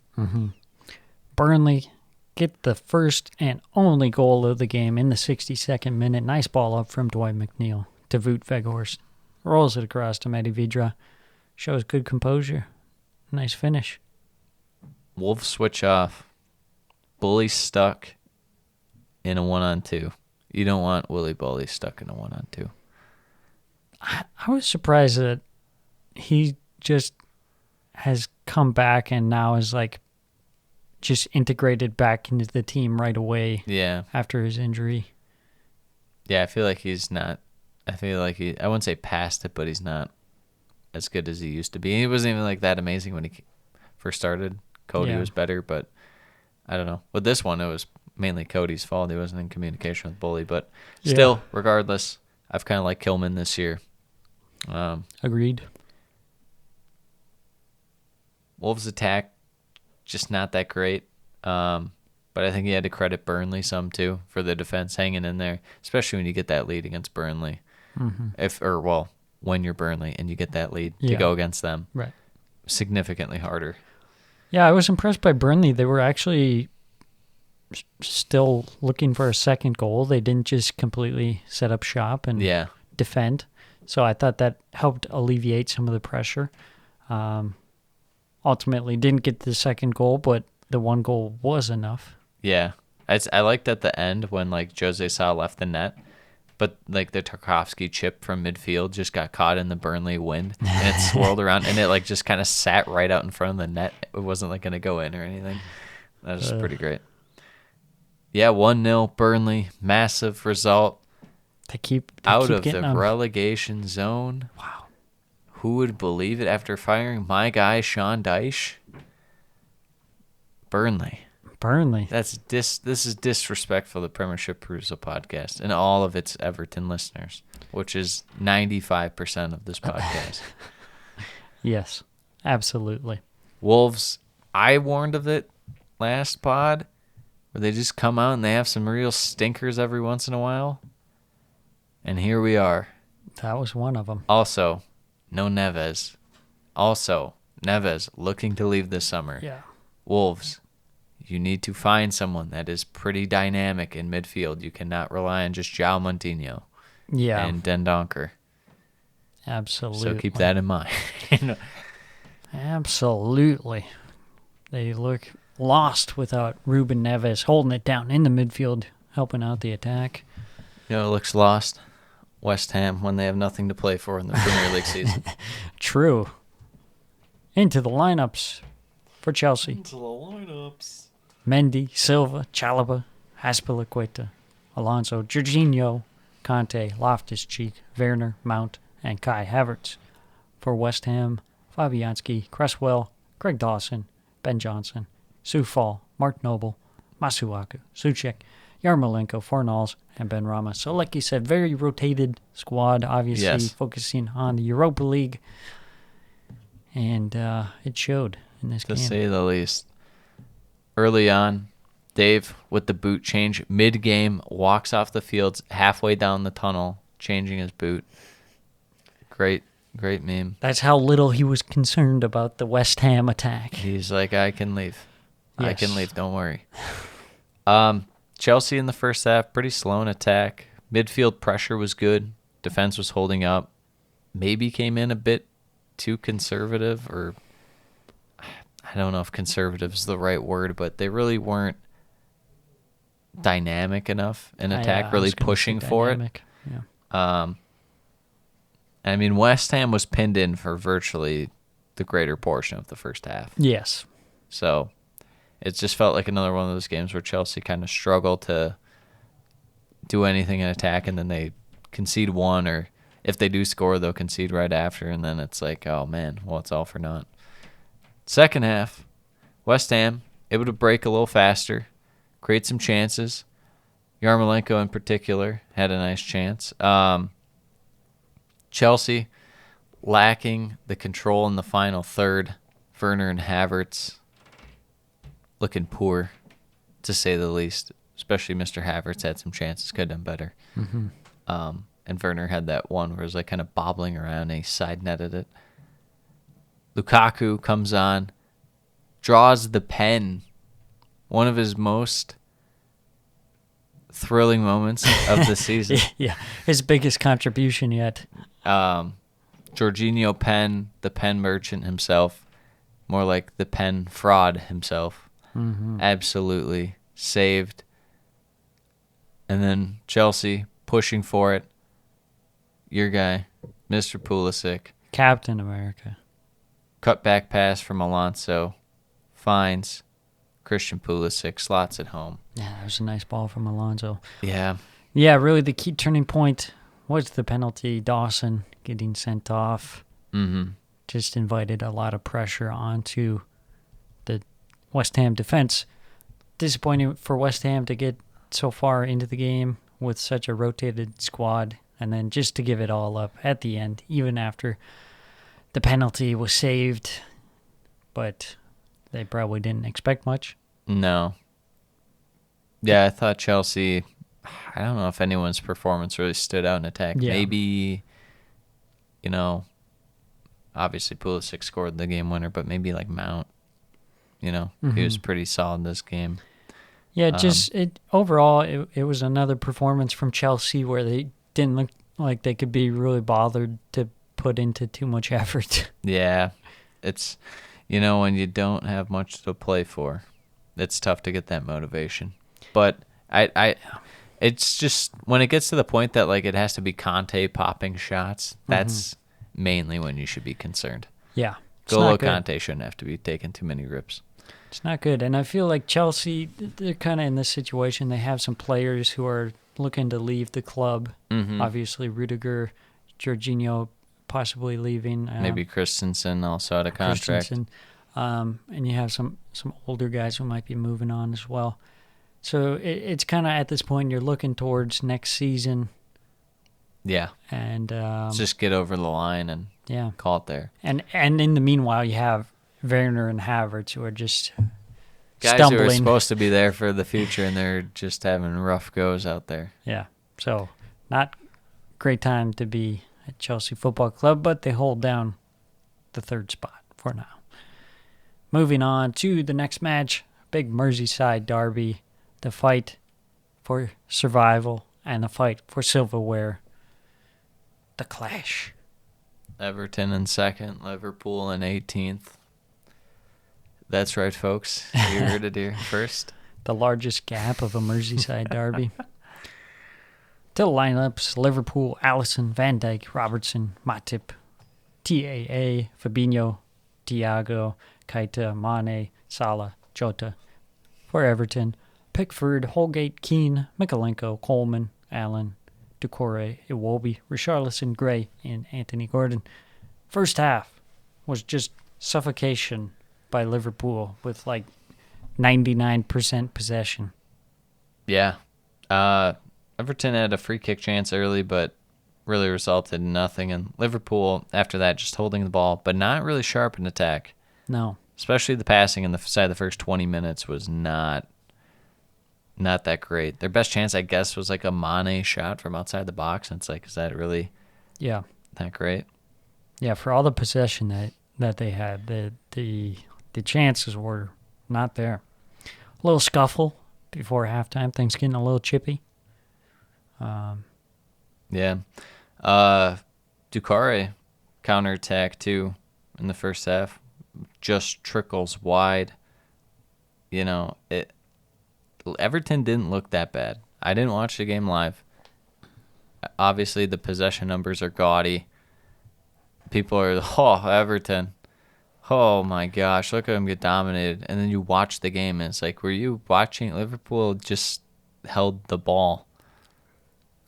Burnley get the first and only goal of the game in the 62nd minute. Nice ball up from Dwight McNeil to Voot Veghorst. rolls it across to Matty Vidra. Shows good composure. Nice finish. Wolves switch off. Bully stuck in a 1-on-2. You don't want Willy Bully stuck in a 1-on-2. I was surprised that he just has come back and now is like just integrated back into the team right away Yeah. after his injury. Yeah, I feel like he's not. I feel like I wouldn't say past it, but he's not as good as he used to be. He wasn't even like that amazing when he first started. Cody Yeah. was better, but I don't know. With this one, it was mainly Cody's fault. He wasn't in communication with Bully, but still, regardless, I've kind of liked Kilman this year. Agreed. Wolves' attack, just not that great. But I think he had to credit Burnley some too for the defense hanging in there, especially when you get that lead against Burnley. Mm-hmm. When you're Burnley and you get that lead to Yeah. go against them, Right. significantly harder. Yeah, I was impressed by Burnley. They were actually still looking for a second goal. They didn't just completely set up shop and Yeah, defend. So I thought that helped alleviate some of the pressure. Ultimately, didn't get the second goal, but the one goal was enough. yeah. I liked at the end when like Jose Sa left the net, but like the Tarkovsky chip from midfield just got caught in the Burnley wind and it swirled around and it like just kind of sat right out in front of the net. It wasn't like going to go in or anything. That was pretty great. Yeah, 1-0 Burnley, massive result. They keep Out of getting the them. relegation zone. Wow. Who would believe it after firing my guy Sean Dyche? Burnley. This is disrespectful to Premiership Perusal podcast and all of its Everton listeners, which is 95% of this podcast. Yes, absolutely. Wolves, I warned of it last pod, where they just come out and they have some real stinkers every once in a while. And here we are. That was one of them. Also, no Neves. Also, Neves looking to leave this summer. Yeah. Wolves, you need to find someone that is pretty dynamic in midfield. You cannot rely on just João Moutinho Yeah. and Dendonker. Absolutely. So keep that in mind. Absolutely. They look lost without Ruben Neves holding it down in the midfield, helping out the attack. You know, it looks lost. West Ham when they have nothing to play for in the Premier League season. True. Into the lineups for Chelsea. Into the lineups. Mendy, Silva, Chalobah, Azpilicueta, Alonso, Jorginho, Conte, Loftus-Cheek, Werner, Mount, and Kai Havertz. For West Ham, Fabianski, Cresswell, Greg Dawson, Ben Johnson, Soufal, Mark Noble, Masuaku, Suchek, Yarmolenko, Fornals, and Ben Rama. So like you said, very rotated squad, obviously Yes. focusing on the Europa League. And it showed in this To game. say the least. Early on, Dave, with the boot change, mid-game, walks off the field halfway down the tunnel, changing his boot. Great meme. That's how little he was concerned about the West Ham attack. He's like, I can leave. I Yes. can leave, don't worry. Chelsea in the first half, pretty slow in attack. Midfield pressure was good. Defense was holding up. Maybe came in a bit too conservative, or I don't know if conservative is the right word, but they really weren't dynamic enough in attack, I really was gonna pushing say for dynamic. Yeah. it. I mean, West Ham was pinned in for virtually the greater portion of the first half. Yes. So it just felt like another one of those games where Chelsea kind of struggled to do anything in attack, and then they concede one, or if they do score, they'll concede right after, and then it's like, oh man, well, it's all for naught. Second half, West Ham able to break a little faster, create some chances. Yarmolenko in particular had a nice chance. Chelsea lacking the control in the final third. Werner and Havertz looking poor, to say the least. Especially Mr. Havertz had some chances, could have done better. Mm-hmm. And Werner had that one where it was like kind of bobbling around and he side netted it. Lukaku comes on, draws the pen. One of his most thrilling moments of the season. Yeah. His biggest contribution yet. Jorginho Penn, the pen merchant himself, more like the pen fraud himself, absolutely saved. And then Chelsea pushing for it. Your guy, Mr. Pulisic. Captain America. Cut back pass from Alonso. Finds Christian Pulisic. Slots it home. Yeah, that was a nice ball from Alonso. Yeah. Yeah, really the key turning point was the penalty. Dawson getting sent off. Just invited a lot of pressure onto the West Ham defense. Disappointing for West Ham to get so far into the game with such a rotated squad, and then just to give it all up at the end, even after the penalty was saved. But they probably didn't expect much. No. Yeah, I thought Chelsea, I don't know if anyone's performance really stood out in attack. Yeah. Maybe, obviously Pulisic scored the game winner, but maybe like Mount, he was pretty solid this game. Yeah, overall, it was another performance from Chelsea where they didn't look like they could be really bothered to put into too much effort. Yeah, it's, when you don't have much to play for, it's tough to get that motivation. But it's just when it gets to the point that like it has to be Conte popping shots, that's mainly when you should be concerned. Yeah. Golo Conte shouldn't have to be taking too many rips. It's not good. And I feel like Chelsea, they're kind of in this situation. They have some players who are looking to leave the club. Obviously, Rudiger, Jorginho possibly leaving. Maybe Christensen also out of contract. And you have some older guys who might be moving on as well. So it's kind of at this point you're looking towards next season. Yeah. And just get over the line and call it there. And in the meanwhile, you have Werner and Havertz who are just guys stumbling. who are supposed to be there for the future, and they're just having rough goes out there. Yeah. So not great time to be at Chelsea Football Club, but they hold down the third spot for now. Moving on to the next match, big Merseyside derby, the fight for survival and the fight for silverware. The clash. Everton in second, Liverpool in 18th. That's right, folks. You heard it here first. The largest gap of a Merseyside derby. To the lineups, Liverpool, Alisson, Van Dijk, Robertson, Matip, TAA, Fabinho, Thiago, Keita, Mane, Salah, Jota. For Everton, Pickford, Holgate, Keane, Mikalenko, Coleman, Allen, Doucouré, Iwobi, Richarlison, Gray, and Anthony Gordon. First half was just suffocation by Liverpool with like 99% possession. Yeah. Everton had a free kick chance early, but really resulted in nothing. And Liverpool, after that, just holding the ball, but not really sharp in attack. No. Especially the passing in the side of the first 20 minutes was not that great. Their best chance, I guess, was like a Mane shot from outside the box. And it's like, is that really that great? Yeah, for all the possession that they had, the chances were not there. A little scuffle before halftime. Things getting a little chippy. Yeah. Doucouré counterattack too in the first half. Just trickles wide. Everton didn't look that bad. I didn't watch the game live. Obviously, the possession numbers are gaudy. People are, Everton. Oh, my gosh, look at them get dominated. And then you watch the game, and it's like, were you watching? Liverpool just held the ball.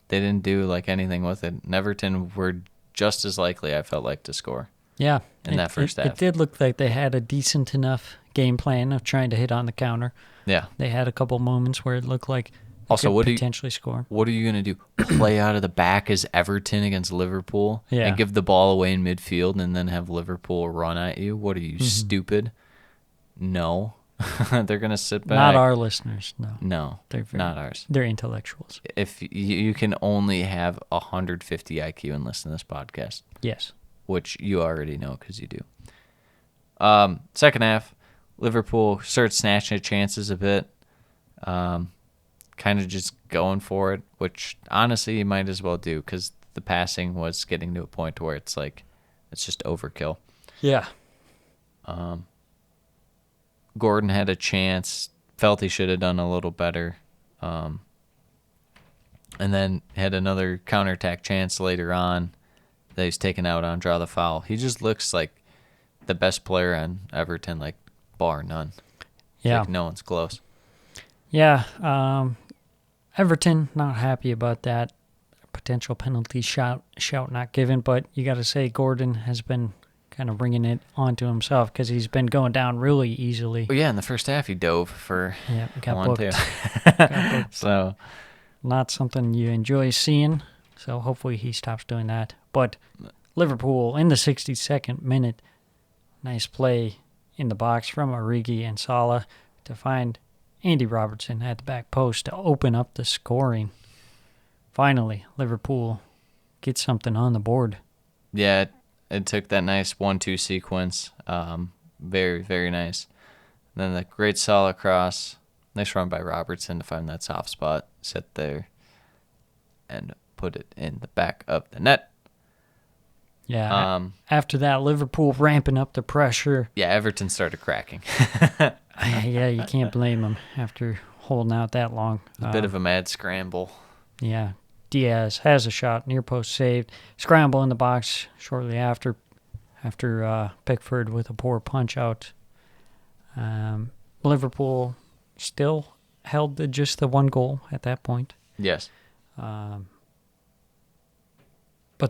They didn't do, like, anything with it. And Everton were just as likely, I felt like, to score. Yeah. In that first half. It did look like they had a decent enough game plan of trying to hit on the counter. Yeah. They had a couple moments where it looked like they could potentially score. What are you going to do? Play out of the back as Everton against Liverpool? Yeah. And give the ball away in midfield and then have Liverpool run at you? What are you, stupid? No. They're going to sit back. Not our listeners, no. No, not ours. They're intellectuals. If you can only have 150 IQ and listen to this podcast. Yes. Which you already know because you do. Second half, Liverpool started snatching at chances a bit. Kind of just going for it, which honestly you might as well do because the passing was getting to a point where it's like, It's just overkill. Yeah. Gordon had a chance, felt he should have done a little better, and then had another counterattack chance later on that he's taken out on draw the foul. He just looks like the best player on Everton, like bar none. Yeah. Like no one's close. Yeah. Everton, not happy about that. Potential penalty shout not given, but you got to say Gordon has been kind of bringing it onto himself because he's been going down really easily. Oh, yeah, in the first half he dove for Got one, booked. too. Got booked. So, Not something you enjoy seeing, so hopefully he stops doing that. But Liverpool in the 62nd minute, nice play in the box from Origi and Salah to find Andy Robertson at the back post to open up the scoring. Finally, Liverpool gets something on the board. yeah, it took that nice 1-2 sequence. Very, very nice. Then the great Salah cross. Nice run by Robertson to find that soft spot, sit there, and put it in the back of the net. Yeah. After that, Liverpool ramping up the pressure. Yeah, Everton started cracking. Yeah, you can't blame them after holding out that long. A bit of a mad scramble. Yeah. Diaz has a shot, near post saved. Scramble in the box shortly after Pickford with a poor punch out. Liverpool still held to just the one goal at that point. Yes. But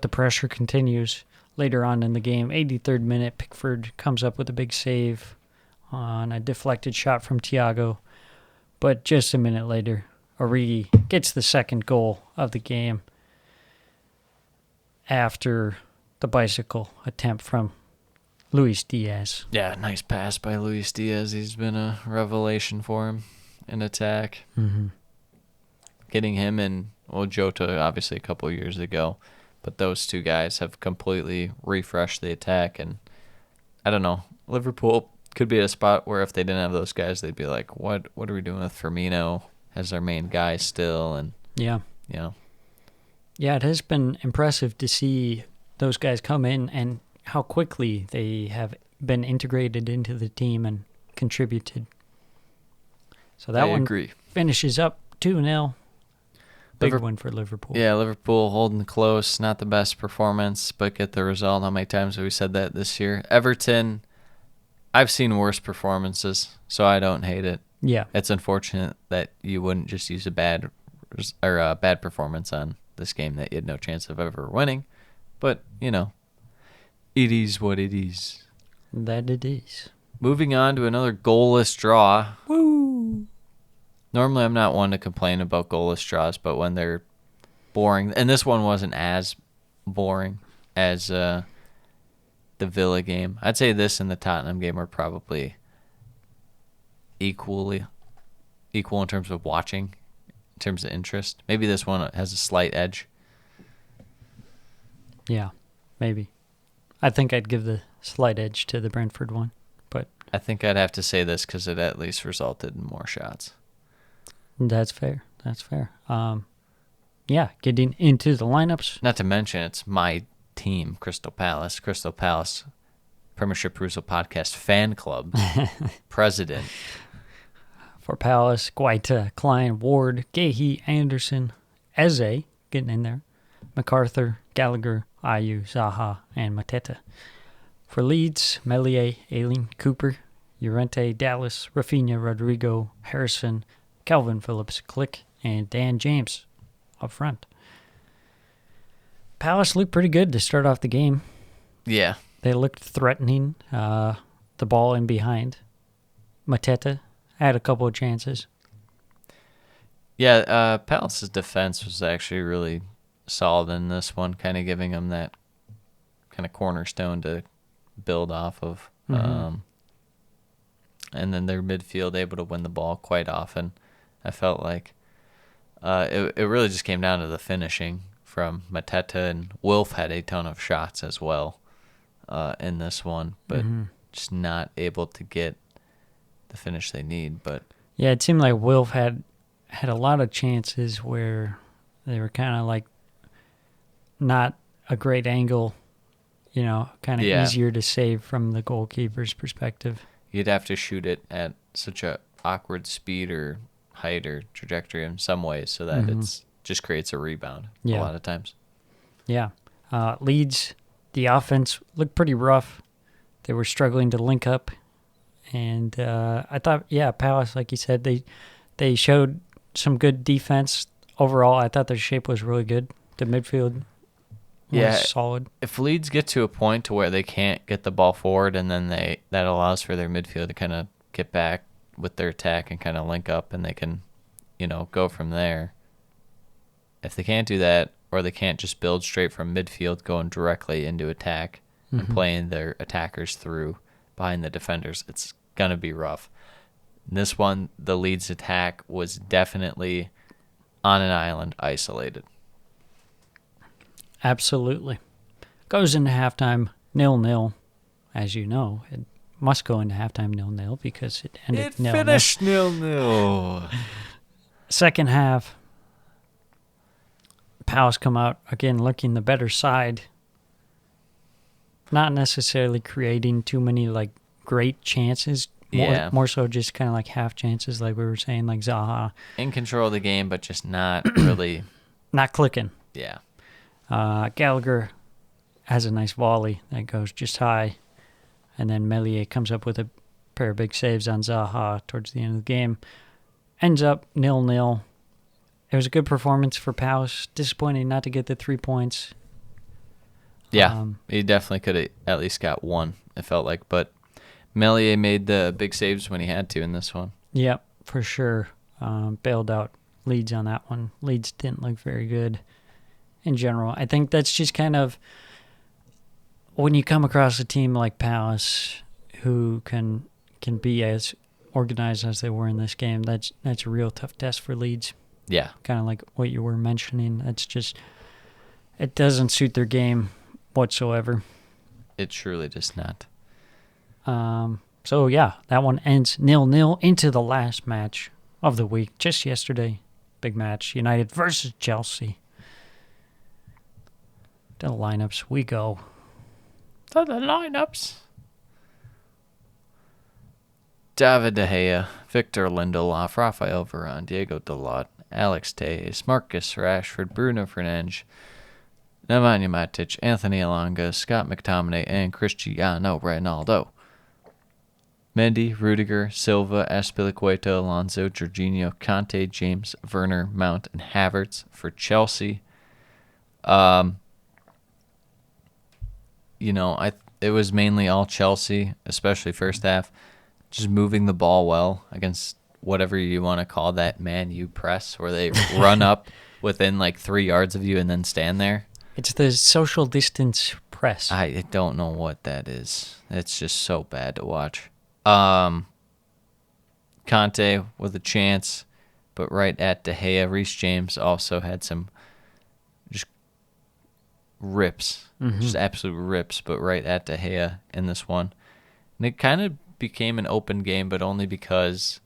the pressure continues later on in the game. 83rd minute, Pickford comes up with a big save on a deflected shot from Thiago. But just a minute later, Origi gets the second goal of the game after the bicycle attempt from Luis Diaz. Yeah, nice pass by Luis Diaz. He's been a revelation for him in attack. Mm-hmm. Getting him and, Jota obviously a couple of years ago, but those two guys have completely refreshed the attack. And I don't know, Liverpool could be at a spot where if they didn't have those guys, they'd be like, what are we doing with Firmino as our main guy still? And Yeah. Yeah, it has been impressive to see those guys come in and how quickly they have been integrated into the team and contributed. So that I one agree. finishes up 2-0. Big Liverpool- win for Liverpool. Yeah, Liverpool holding close. Not the best performance, but get the result. How many times have we said that this year? Everton, I've seen worse performances, so I don't hate it. Yeah. It's unfortunate that you wouldn't just use a bad performance on this game that you had no chance of ever winning. But, it is what it is. That it is. Moving on to another goalless draw. Woo! Normally, I'm not one to complain about goalless draws, but when they're boring, and this one wasn't as boring as the Villa game. I'd say this and the Tottenham game are probably equal in terms of watching, in terms of interest. Maybe this one has a slight edge. Yeah, maybe. I think I'd give the slight edge to the Brentford one, but I think I'd have to say this because it at least resulted in more shots. that's fair. Getting into the lineups. Not to mention, it's my team, Crystal Palace. Crystal Palace, Premiership Perusal Podcast Fan Club, President. For Palace, Guaita, Klein, Ward, Gahey, Anderson, Eze, getting in there, MacArthur, Gallagher, Ayew, Zaha, and Mateta. For Leeds, Meslier, Aileen, Cooper, Llorente, Dallas, Rafinha, Rodrigo, Harrison, Calvin Phillips, Click, and Dan James up front. Palace looked pretty good to start off the game. Yeah. They looked threatening, the ball in behind. Mateta had a couple of chances. Yeah, Palace's defense was actually really solid in this one, kind of giving them that kind of cornerstone to build off of. Mm-hmm. And then their midfield able to win the ball quite often. I felt like it really just came down to the finishing from Mateta, and Wilf had a ton of shots as well in this one, but just not able to get the finish they need. But yeah, it seemed like Wilf had a lot of chances where they were kind of like not a great angle kind of Yeah. easier to save from the goalkeeper's perspective. You'd have to shoot it at such a awkward speed or height or trajectory in some ways so that it's just creates a rebound a Yeah. lot of times. Yeah. Leeds, the offense looked pretty rough. They were struggling to link up. And I thought, Palace, like you said, they showed some good defense. Overall, I thought their shape was really good. The midfield was solid. If Leeds get to a point to where they can't get the ball forward and then that allows for their midfield to kind of get back with their attack and kind of link up and they can, go from there. If they can't do that or they can't just build straight from midfield going directly into attack and playing their attackers through behind the defenders, it's going to be rough. In this one, the Leeds attack was definitely on an island, isolated. Absolutely. Goes into halftime 0-0. As you know, it must go into halftime 0-0 because it ended 0-0. Finished 0-0. Second half, Palace come out, again, looking the better side. Not necessarily creating too many, great chances. More so just kind of half chances, like we were saying, like Zaha. In control of the game, but just not really. Not clicking. Yeah. Gallagher has a nice volley that goes just high. And then Meslier comes up with a pair of big saves on Zaha towards the end of the game. Ends up 0-0. It was a good performance for Palace. Disappointing not to get the 3 points. Yeah, he definitely could have at least got one, it felt like. But Meslier made the big saves when he had to in this one. Yep, for sure. Bailed out Leeds on that one. Leeds didn't look very good in general. I think that's just kind of when you come across a team like Palace who can be as organized as they were in this game, that's a real tough test for Leeds. Yeah. Kind of like what you were mentioning. That's just, it doesn't suit their game whatsoever. It truly does not. So, yeah, that one ends 0-0 into the last match of the week, just yesterday. Big match, United versus Chelsea. To the lineups we go. To the lineups. David De Gea, Victor Lindelof, Rafael Varane, Diego Dalot, Alex Telles, Marcus Rashford, Bruno Fernandes, Nemanja Matic, Anthony Elanga, Scott McTominay, and Cristiano Ronaldo. Mendy, Rudiger, Silva, Azpilicueta, Alonso, Jorginho, Kanté, James, Werner, Mount, and Havertz for Chelsea. It was mainly all Chelsea, especially first half, just moving the ball well against whatever you want to call that Man U press, where they run up within 3 yards of you and then stand there. It's the social distance press. I don't know what that is. It's just so bad to watch. Conte with a chance, but right at De Gea. Reece James also had some just rips, just absolute rips, but right at De Gea in this one. And it kind of became an open game, but only because,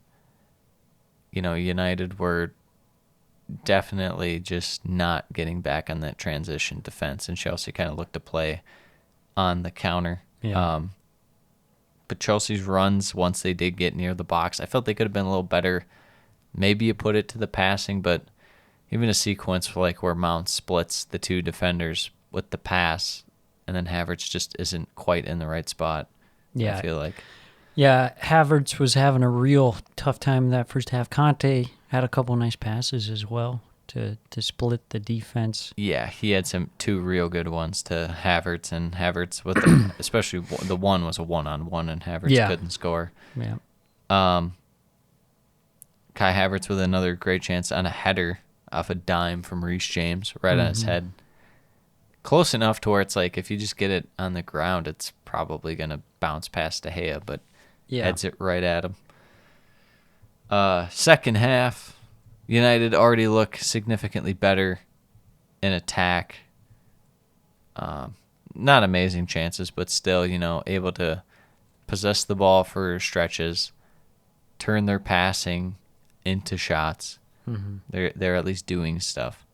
United were definitely just not getting back on that transition defense, and Chelsea kind of looked to play on the counter. Yeah. But Chelsea's runs, once they did get near the box, I felt they could have been a little better. Maybe you put it to the passing, but even a sequence where Mount splits the two defenders with the pass, and then Havertz just isn't quite in the right spot. Yeah. I feel like. Yeah, Havertz was having a real tough time in that first half. Conte had a couple nice passes as well to split the defense. Yeah, he had two real good ones to Havertz, and Havertz with especially the one was a one-on-one, and Havertz couldn't score. Yeah. Kai Havertz with another great chance on a header off a dime from Reece James right on his head. Close enough to where it's if you just get it on the ground, it's probably going to bounce past De Gea, but heads it right at him. Second half, United already look significantly better in attack. Not amazing chances, but still, able to possess the ball for stretches, turn their passing into shots. They're at least doing stuff.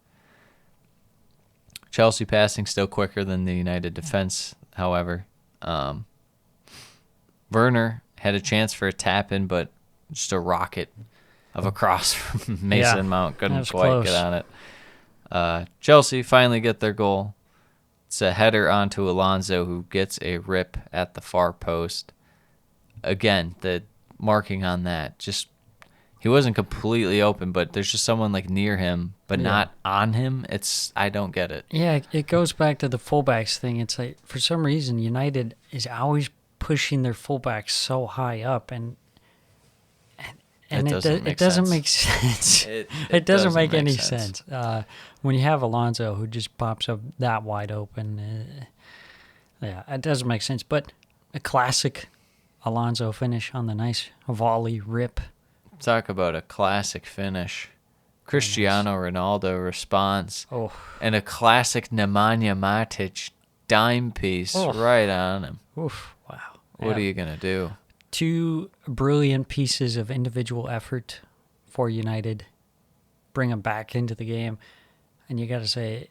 Chelsea passing still quicker than the United defense. however. Werner had a chance for a tap-in, but just a rocket of a cross from Mason Yeah, Mount. that Couldn't was quite close. get on it. Chelsea finally get their goal. It's a header onto Alonso, who gets a rip at the far post. Again, the marking on that, just he wasn't completely open, but there's just someone like near him, but not on him. I don't get it. Yeah, it goes back to the fullbacks thing. It's like, for some reason, United is always pushing their fullbacks so high up, and it doesn't make sense. It doesn't make any sense. When you have Alonso, who just pops up that wide open, it doesn't make sense. But a classic Alonso finish on the nice volley rip. Talk about a classic finish. Cristiano Ronaldo response. Oh. And a classic Nemanja Matic dime piece right on him. Oof, wow. What are you going to do? 2 brilliant pieces of individual effort for United. Bring them back into the game. And you got to say,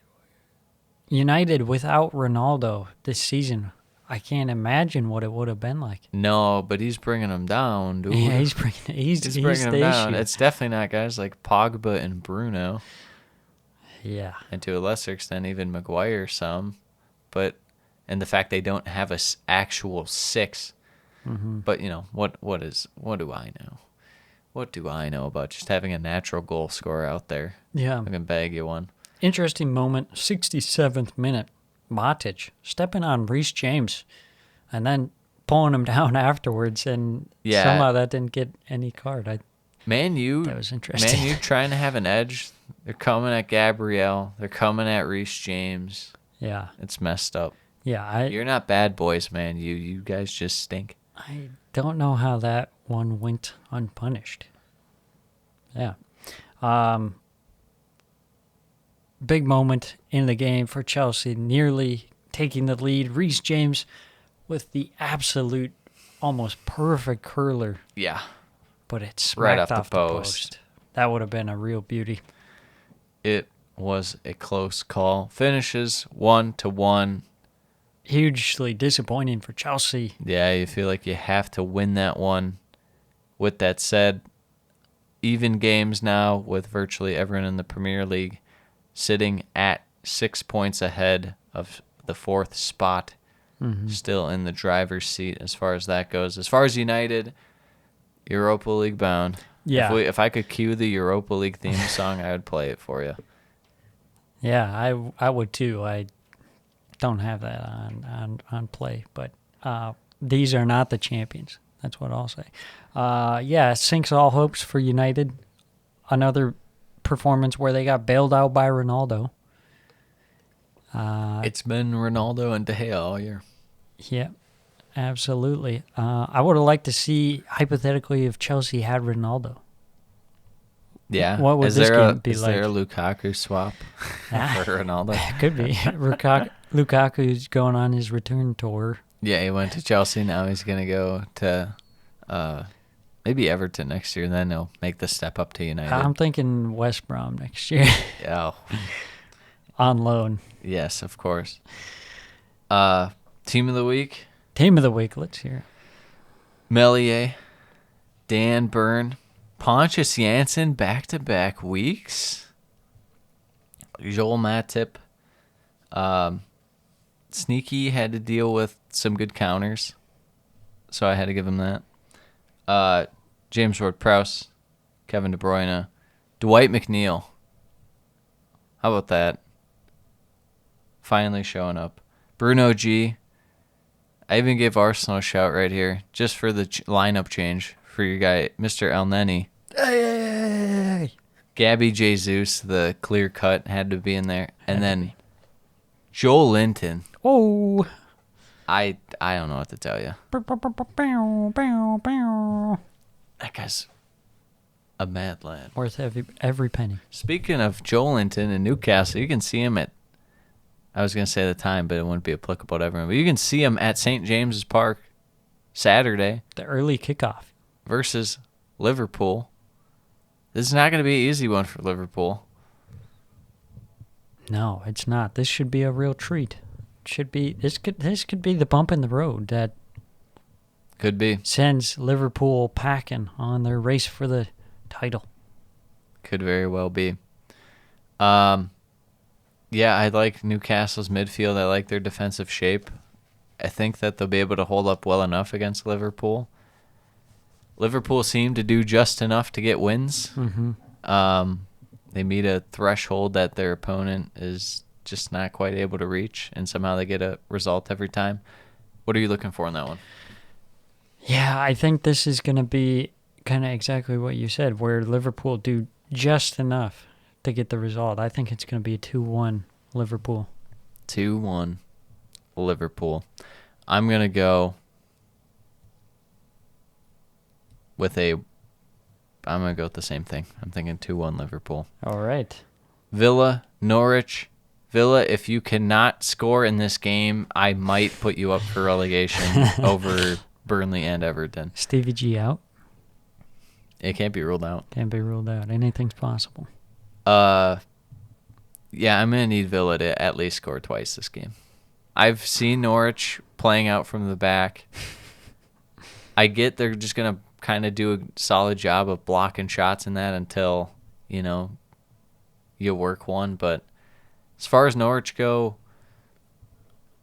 United without Ronaldo this season, I can't imagine what it would have been like. No, but he's bringing them down, dude. Yeah, he's bringing them the down. issue. It's definitely not guys like Pogba and Bruno. Yeah. And to a lesser extent, even Maguire some. And the fact they don't have a actual 6. Mm-hmm. But, what do I know? What do I know about just having a natural goal scorer out there? Yeah. I can bag you one. Interesting moment, 67th minute. Matic stepping on Reece James and then pulling him down afterwards, and somehow that didn't get any card. That was interesting. Man U trying to have an edge. They're coming at Gabriel. They're coming at Reece James. Yeah. It's messed up. Yeah. You're not bad boys, man. You guys just stink. I don't know how that one went unpunished. Yeah. Big moment in the game for Chelsea, nearly taking the lead. Reece James with the absolute, almost perfect curler. Yeah. But it smacked Right off off the the post. post. That would have been a real beauty. It was a close call. Finishes 1-1. Hugely disappointing for Chelsea. Yeah, you feel like you have to win that one. With that said, even games now with virtually everyone in the Premier League sitting at 6 points ahead of the 4th spot, still in the driver's seat as far as that goes. As far as United, Europa League bound. Yeah. If I could cue the Europa League theme song, I would play it for you. Yeah, I would too. I don't have that on play, but these are not the champions. That's what I'll say. It sinks all hopes for United. Another performance where they got bailed out by Ronaldo. It's been Ronaldo and De Gea all year. Yeah, absolutely. I would have liked to see, hypothetically, if Chelsea had Ronaldo. Yeah. What would this game be is like? there a Lukaku swap for Ronaldo? Could be. Lukaku's going on his return tour. Yeah, he went to Chelsea. Now he's going to go to maybe Everton next year. Then he'll make the step up to United. I'm thinking West Brom next year. Oh. On loan. Yes, of course. Team of the week? Team of the week. Let's hear it. Melier, Dan Burn, Pontius Janssen, back-to-back weeks. Joel Matip. Sneaky had to deal with some good counters, so I had to give him that. James Ward-Prowse, Kevin De Bruyne, Dwight McNeil. How about that? Finally showing up. Bruno G. I even gave Arsenal a shout right here, just for the lineup change for your guy, Mr. El Neni. Hey. Gabby Jesus, the clear cut, had to be in there. And then Joel Linton. Oh. I don't know what to tell you. That guy's a mad lad. Worth every penny. Speaking of Joel Linton in Newcastle, you can see him at, I was going to say the time, but it wouldn't be applicable to everyone. But you can see him at St. James's Park Saturday. The early kickoff. Versus Liverpool. This is not going to be an easy one for Liverpool. No, it's not. This should be a real treat. should be this could be the bump in the road that Could be. sends Liverpool packing on their race for the title. Could very well be. Yeah, I like Newcastle's midfield. I like their defensive shape. I think that they'll be able to hold up well enough against Liverpool. Liverpool seem to do just enough to get wins. Mm-hmm. They meet a threshold that their opponent is just not quite able to reach, and somehow they get a result every time. What are you looking for in that one? Yeah, I think this is going to be kind of exactly what you said, where Liverpool do just enough to get the result. I think it's going to be a 2-1 Liverpool. 2-1 Liverpool. I'm going to go with I'm going to go with the same thing. I'm thinking 2-1 Liverpool. All right. Villa, Norwich. Villa, if you cannot score in this game, I might put you up for relegation over Burnley and Everton. Stevie G out. It can't be ruled out. Can't be ruled out. Anything's possible. Yeah, I'm going to need Villa to at least score twice this game. I've seen Norwich playing out from the back. I get they're just going to kind of do a solid job of blocking shots in that until, you work one. But as far as Norwich go,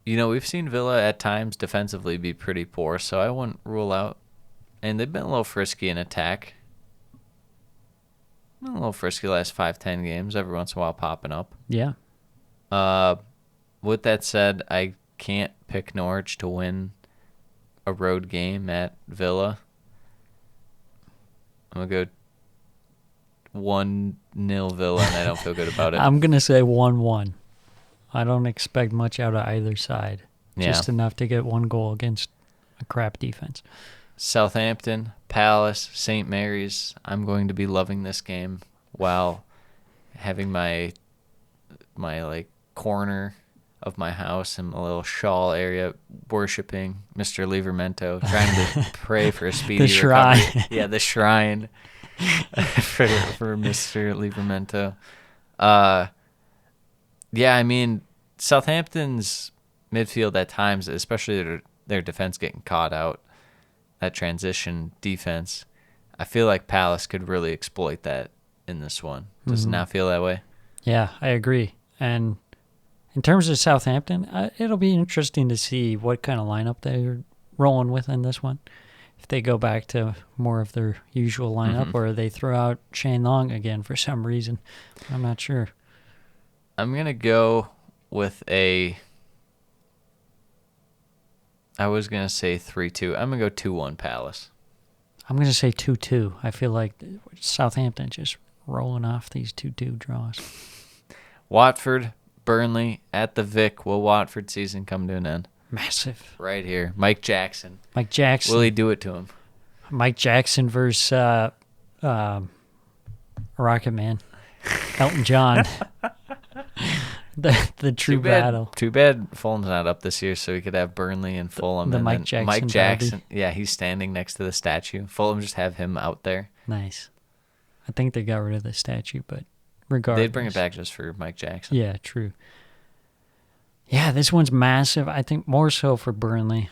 we've seen Villa at times defensively be pretty poor, so I wouldn't rule out. And they've been a little frisky in attack. A little frisky last 5-10 games, every once in a while popping up. Yeah. With that said, I can't pick Norwich to win a road game at Villa. I'm going to go 1-0 Villa, and I don't feel good about it. I'm going to say 1-1. I don't expect much out of either side. Yeah. Just enough to get one goal against a crap defense. Southampton, Palace, St. Mary's. I'm going to be loving this game while having my corner of my house and a little shawl area worshiping Mr. Livermento, trying to pray for a speedy The shrine. recovery. Yeah, the shrine for Mr. Livermento. Yeah, I mean, Southampton's midfield at times, especially their defense getting caught out, that transition defense, I feel like Palace could really exploit that in this one. Does it not feel that way? Yeah, I agree. And in terms of Southampton, it'll be interesting to see what kind of lineup they're rolling with in this one. If they go back to more of their usual lineup or they throw out Shane Long again for some reason. I'm not sure. I'm going to go with I was going to say 3-2. I'm going to go 2-1 Palace. I'm going to say 2-2. I feel like Southampton just rolling off these 2-2 draws. Watford, Burnley, at the Vic. Will Watford season come to an end? Massive. Right here. Mike Jackson. Mike Jackson. Will he do it to him? Mike Jackson versus Rocket Man. Elton John. the true battle. Too bad Fulham's not up this year, so we could have Burnley and Fulham. The and Mike then Jackson Mike Jackson. derby. Yeah, he's standing next to the statue. Fulham just have him out there. Nice. I think they got rid of the statue, but regardless. They'd bring it back just for Mike Jackson. Yeah, true. Yeah, this one's massive. I think more so for Burnley,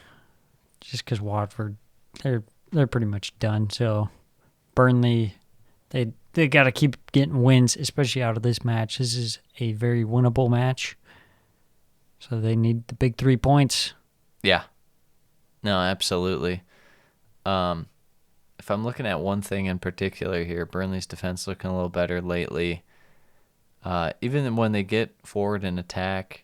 just because Watford, they're pretty much done. So Burnley, they got to keep getting wins, especially out of this match. This is a very winnable match, so they need the big 3 points. Yeah. No, absolutely. If I'm looking at one thing in particular here, Burnley's defense looking a little better lately. Even when they get forward and attack,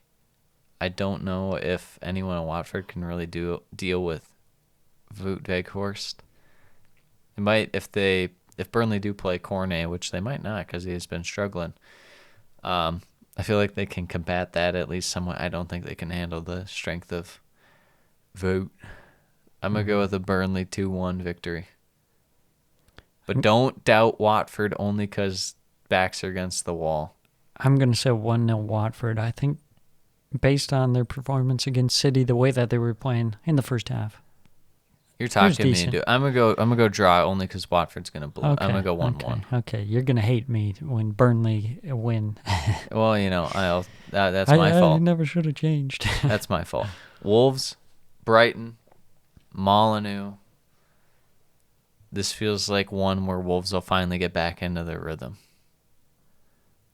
I don't know if anyone in Watford can really deal with Wout Weghorst. They might if Burnley do play Cornet, which they might not because he has been struggling. I feel like they can combat that at least somewhat. I don't think they can handle the strength of Wout. I'm going to go with a Burnley 2-1 victory. But don't doubt Watford only because backs are against the wall. I'm going to say 1-0 Watford. I think based on their performance against City, the way that they were playing in the first half, You're talking me decent. into it. I'm gonna go draw only because Watford's gonna blow. Okay, I'm gonna go 1-1. Okay, you're gonna hate me when Burnley win. Well, that's my I fault. never should have changed. That's my fault. Wolves, Brighton, Molineux. This feels like one where Wolves will finally get back into their rhythm.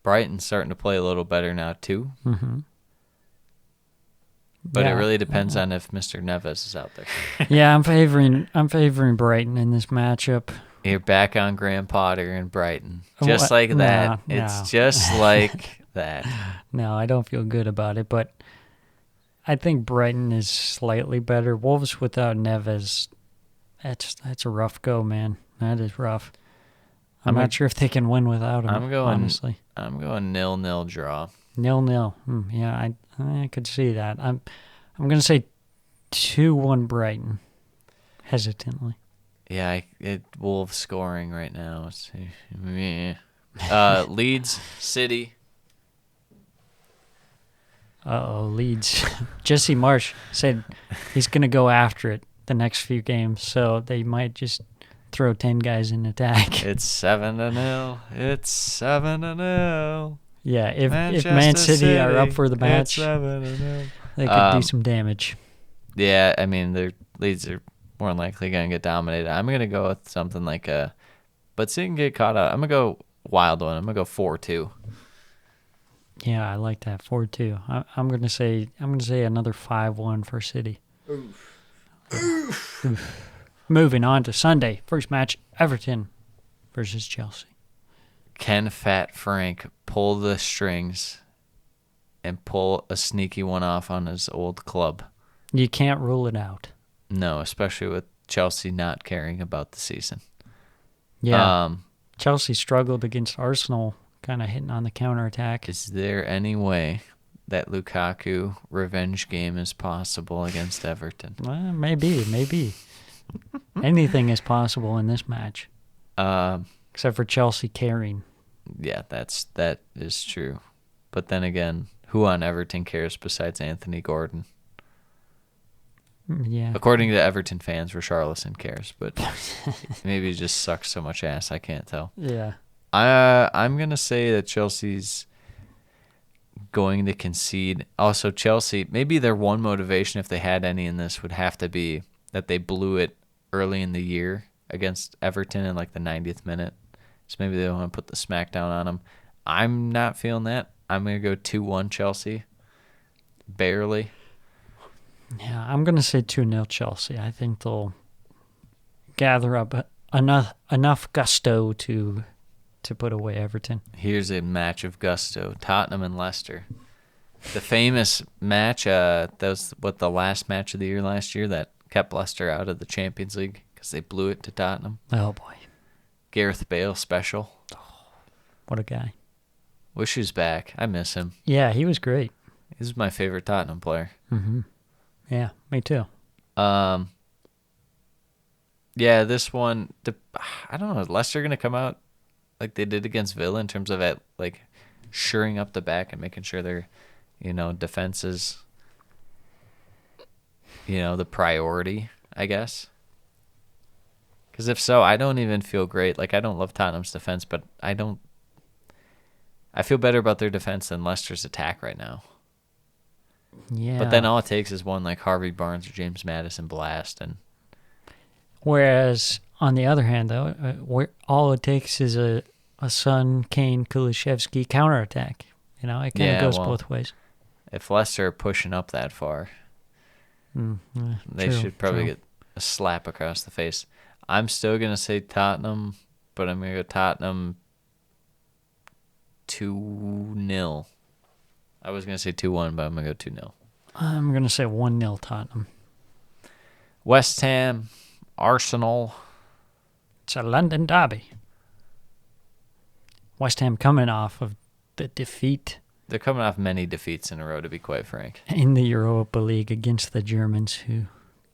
Brighton's starting to play a little better now too. Mm-hmm. But Yeah. it really depends on if Mr. Neves is out there. Yeah, I'm favoring Brighton in this matchup. You're back on Graham Potter and Brighton. What? Just like that. No. It's just like that. No, I don't feel good about it, but I think Brighton is slightly better. Wolves without Neves, that's a rough go, man. That is rough. I'm not sure if they can win without him. Honestly, I'm going 0-0 draw. 0-0. Yeah, I could see that. I'm gonna say 2-1 Brighton. Hesitantly. Yeah, Wolves scoring right now. Leeds City. Leeds. Jesse Marsh said he's gonna go after it the next few games, so they might just throw 10 guys in attack. It's 7-0. It's 7-0. Yeah, if Man Manchester City are up for the match, it's 7-0. they could do some damage. Yeah, I mean, their Leeds are more than likely going to get dominated. I'm going to go with something like but City can get caught out. I'm going to go wild one. I'm going to go 4-2. Yeah, I like that 4-2. I'm gonna say another 5-1 for City. Oof. Moving on to Sunday, first match: Everton versus Chelsea. Can Fat Frank pull the strings and pull a sneaky one off on his old club? You can't rule it out. No, especially with Chelsea not caring about the season. Yeah. Chelsea struggled against Arsenal, kind of hitting on the counterattack. Is there any way that Lukaku revenge game is possible against Everton? Well, maybe. Anything is possible in this match. Except for Chelsea caring. Yeah, that is true. But then again, who on Everton cares besides Anthony Gordon? Yeah. According to Everton fans, Richarlison cares, but maybe he just sucks so much ass, I can't tell. Yeah. I'm going to say that Chelsea's going to concede. Also, Chelsea, maybe their one motivation, if they had any in this, would have to be that they blew it early in the year against Everton in like the 90th minute. So maybe they don't want to put the smackdown on them. I'm not feeling that. I'm going to go 2-1 Chelsea. Barely. Yeah, I'm going to say 2-0 Chelsea. I think they'll gather up enough gusto to put away Everton. Here's a match of gusto. Tottenham and Leicester. The famous match, that was the last match of the year last year that kept Leicester out of the Champions League because they blew it to Tottenham. Oh, boy. Gareth Bale special. What a guy. Wish he was back. I miss him. Yeah, he was great. He's my favorite Tottenham player. Mm-hmm. Yeah, me too. Yeah, this one, I don't know. Is Leicester going to come out like they did against Villa in terms of shoring up the back and making sure their, defense is, the priority, I guess? Because if so, I don't even feel great. Like, I don't love Tottenham's defense, but I feel better about their defense than Leicester's attack right now. Yeah. But then all it takes is one like Harvey Barnes or James Maddison blast. Whereas, on the other hand, though, all it takes is a Son, Kane, Kulusevski counterattack. It kind of goes both ways. If Leicester are pushing up that far, they should probably get a slap across the face. I'm still going to say Tottenham, but I'm going to go Tottenham 2-0. I was going to say 2-1, but I'm going to go 2-0. I'm going to say 1-0 Tottenham. West Ham, Arsenal. It's a London derby. West Ham coming off of the defeat. They're coming off many defeats in a row, to be quite frank. In the Europa League against the Germans, who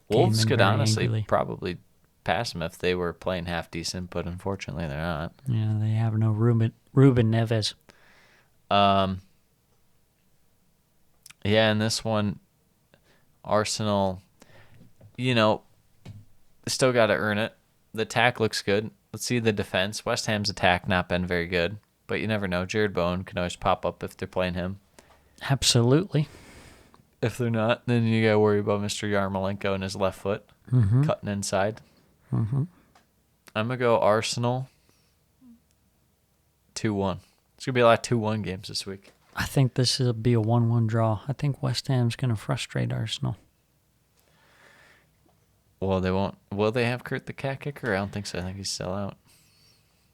Wolves could honestly angrily. probably pass them if they were playing half decent, but unfortunately they're not. Yeah, they have no Ruben Neves. Yeah, and this one, Arsenal, Still got to earn it. The attack looks good. Let's see the defense. West Ham's attack not been very good, but you never know. Jared Bowen can always pop up if they're playing him. Absolutely. If they're not, then you got to worry about Mr. Yarmolenko and his left foot cutting inside. I'm going to go Arsenal 2-1. It's going to be a lot of 2-1 games this week. I think this will be a 1-1 draw. I think West Ham's going to frustrate Arsenal. Well, they won't. Will they have Kurt the cat kicker? I don't think so. I think he's still out.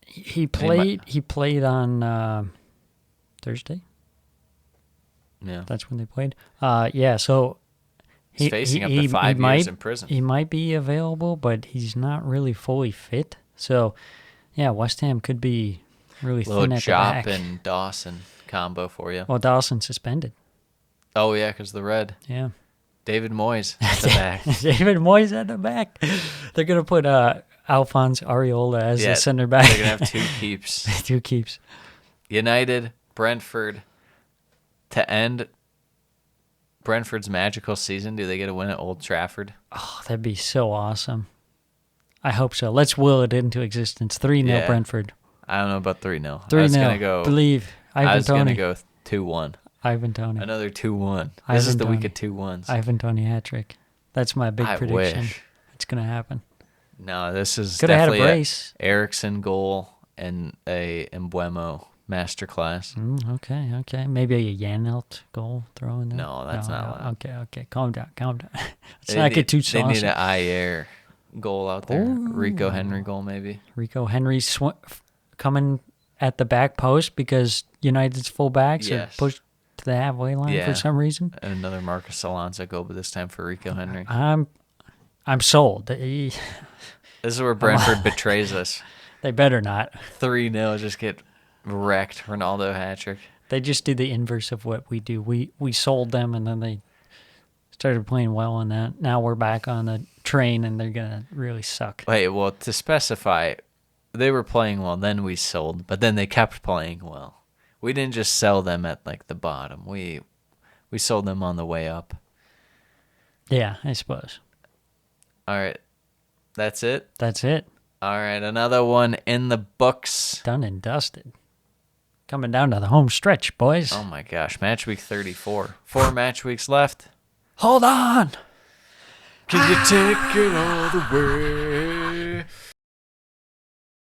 He played on Thursday. Yeah. That's when they played. So He's facing up to 5 years in prison. He might be available, but he's not really fully fit. So, yeah, West Ham could be really thin at the back. Chop and Dawson combo for you. Well, Dawson suspended. Oh, yeah, because the red. Yeah. David Moyes at the back. David Moyes at the back. They're going to put Alphonse Areola as the center back. They're going to have 2 keeps. 2 keeps. United, Brentford. To end Brentford's magical season, do they get a win at Old Trafford? Oh, that'd be so awesome. I hope so. Let's will it into existence. 3-0 Brentford. I don't know about 3-0. 3-0. Believe. I was going to go 2-1. Ivan Toney. Another 2-1. This is the week of 2-1s. Ivan Toney hat trick. That's my big prediction. Wish. It's going to happen. No, this is Could have had a definitely brace. Eriksson goal and a Embuemo masterclass. Okay. Maybe a Janelt goal throw in there. No, that's not allowed. Okay. Calm down. Let's not get too saucy. They need an Ayer goal out there. Rico Henry goal, maybe. Rico Henry coming at the back post because United's fullbacks are pushed to the halfway line for some reason. And another Marcus Alonso goal, but this time for Rico Henry. I'm sold. This is where Brentford betrays us. They better not. 3-0, just get wrecked. Ronaldo hat trick. They just do the inverse of what we do. We sold them, and then they started playing well on that. Now we're back on the train, and they're going to really suck. Wait, well, to specify, they were playing well, then we sold, but then they kept playing well. We didn't just sell them at, the bottom. We sold them on the way up. Yeah, I suppose. All right. That's it? That's it. All right, another one in the books. Done and dusted. Coming down to the home stretch, boys. Oh, my gosh. Match week 34. 4 match weeks left. Hold on. Can you take it all the way?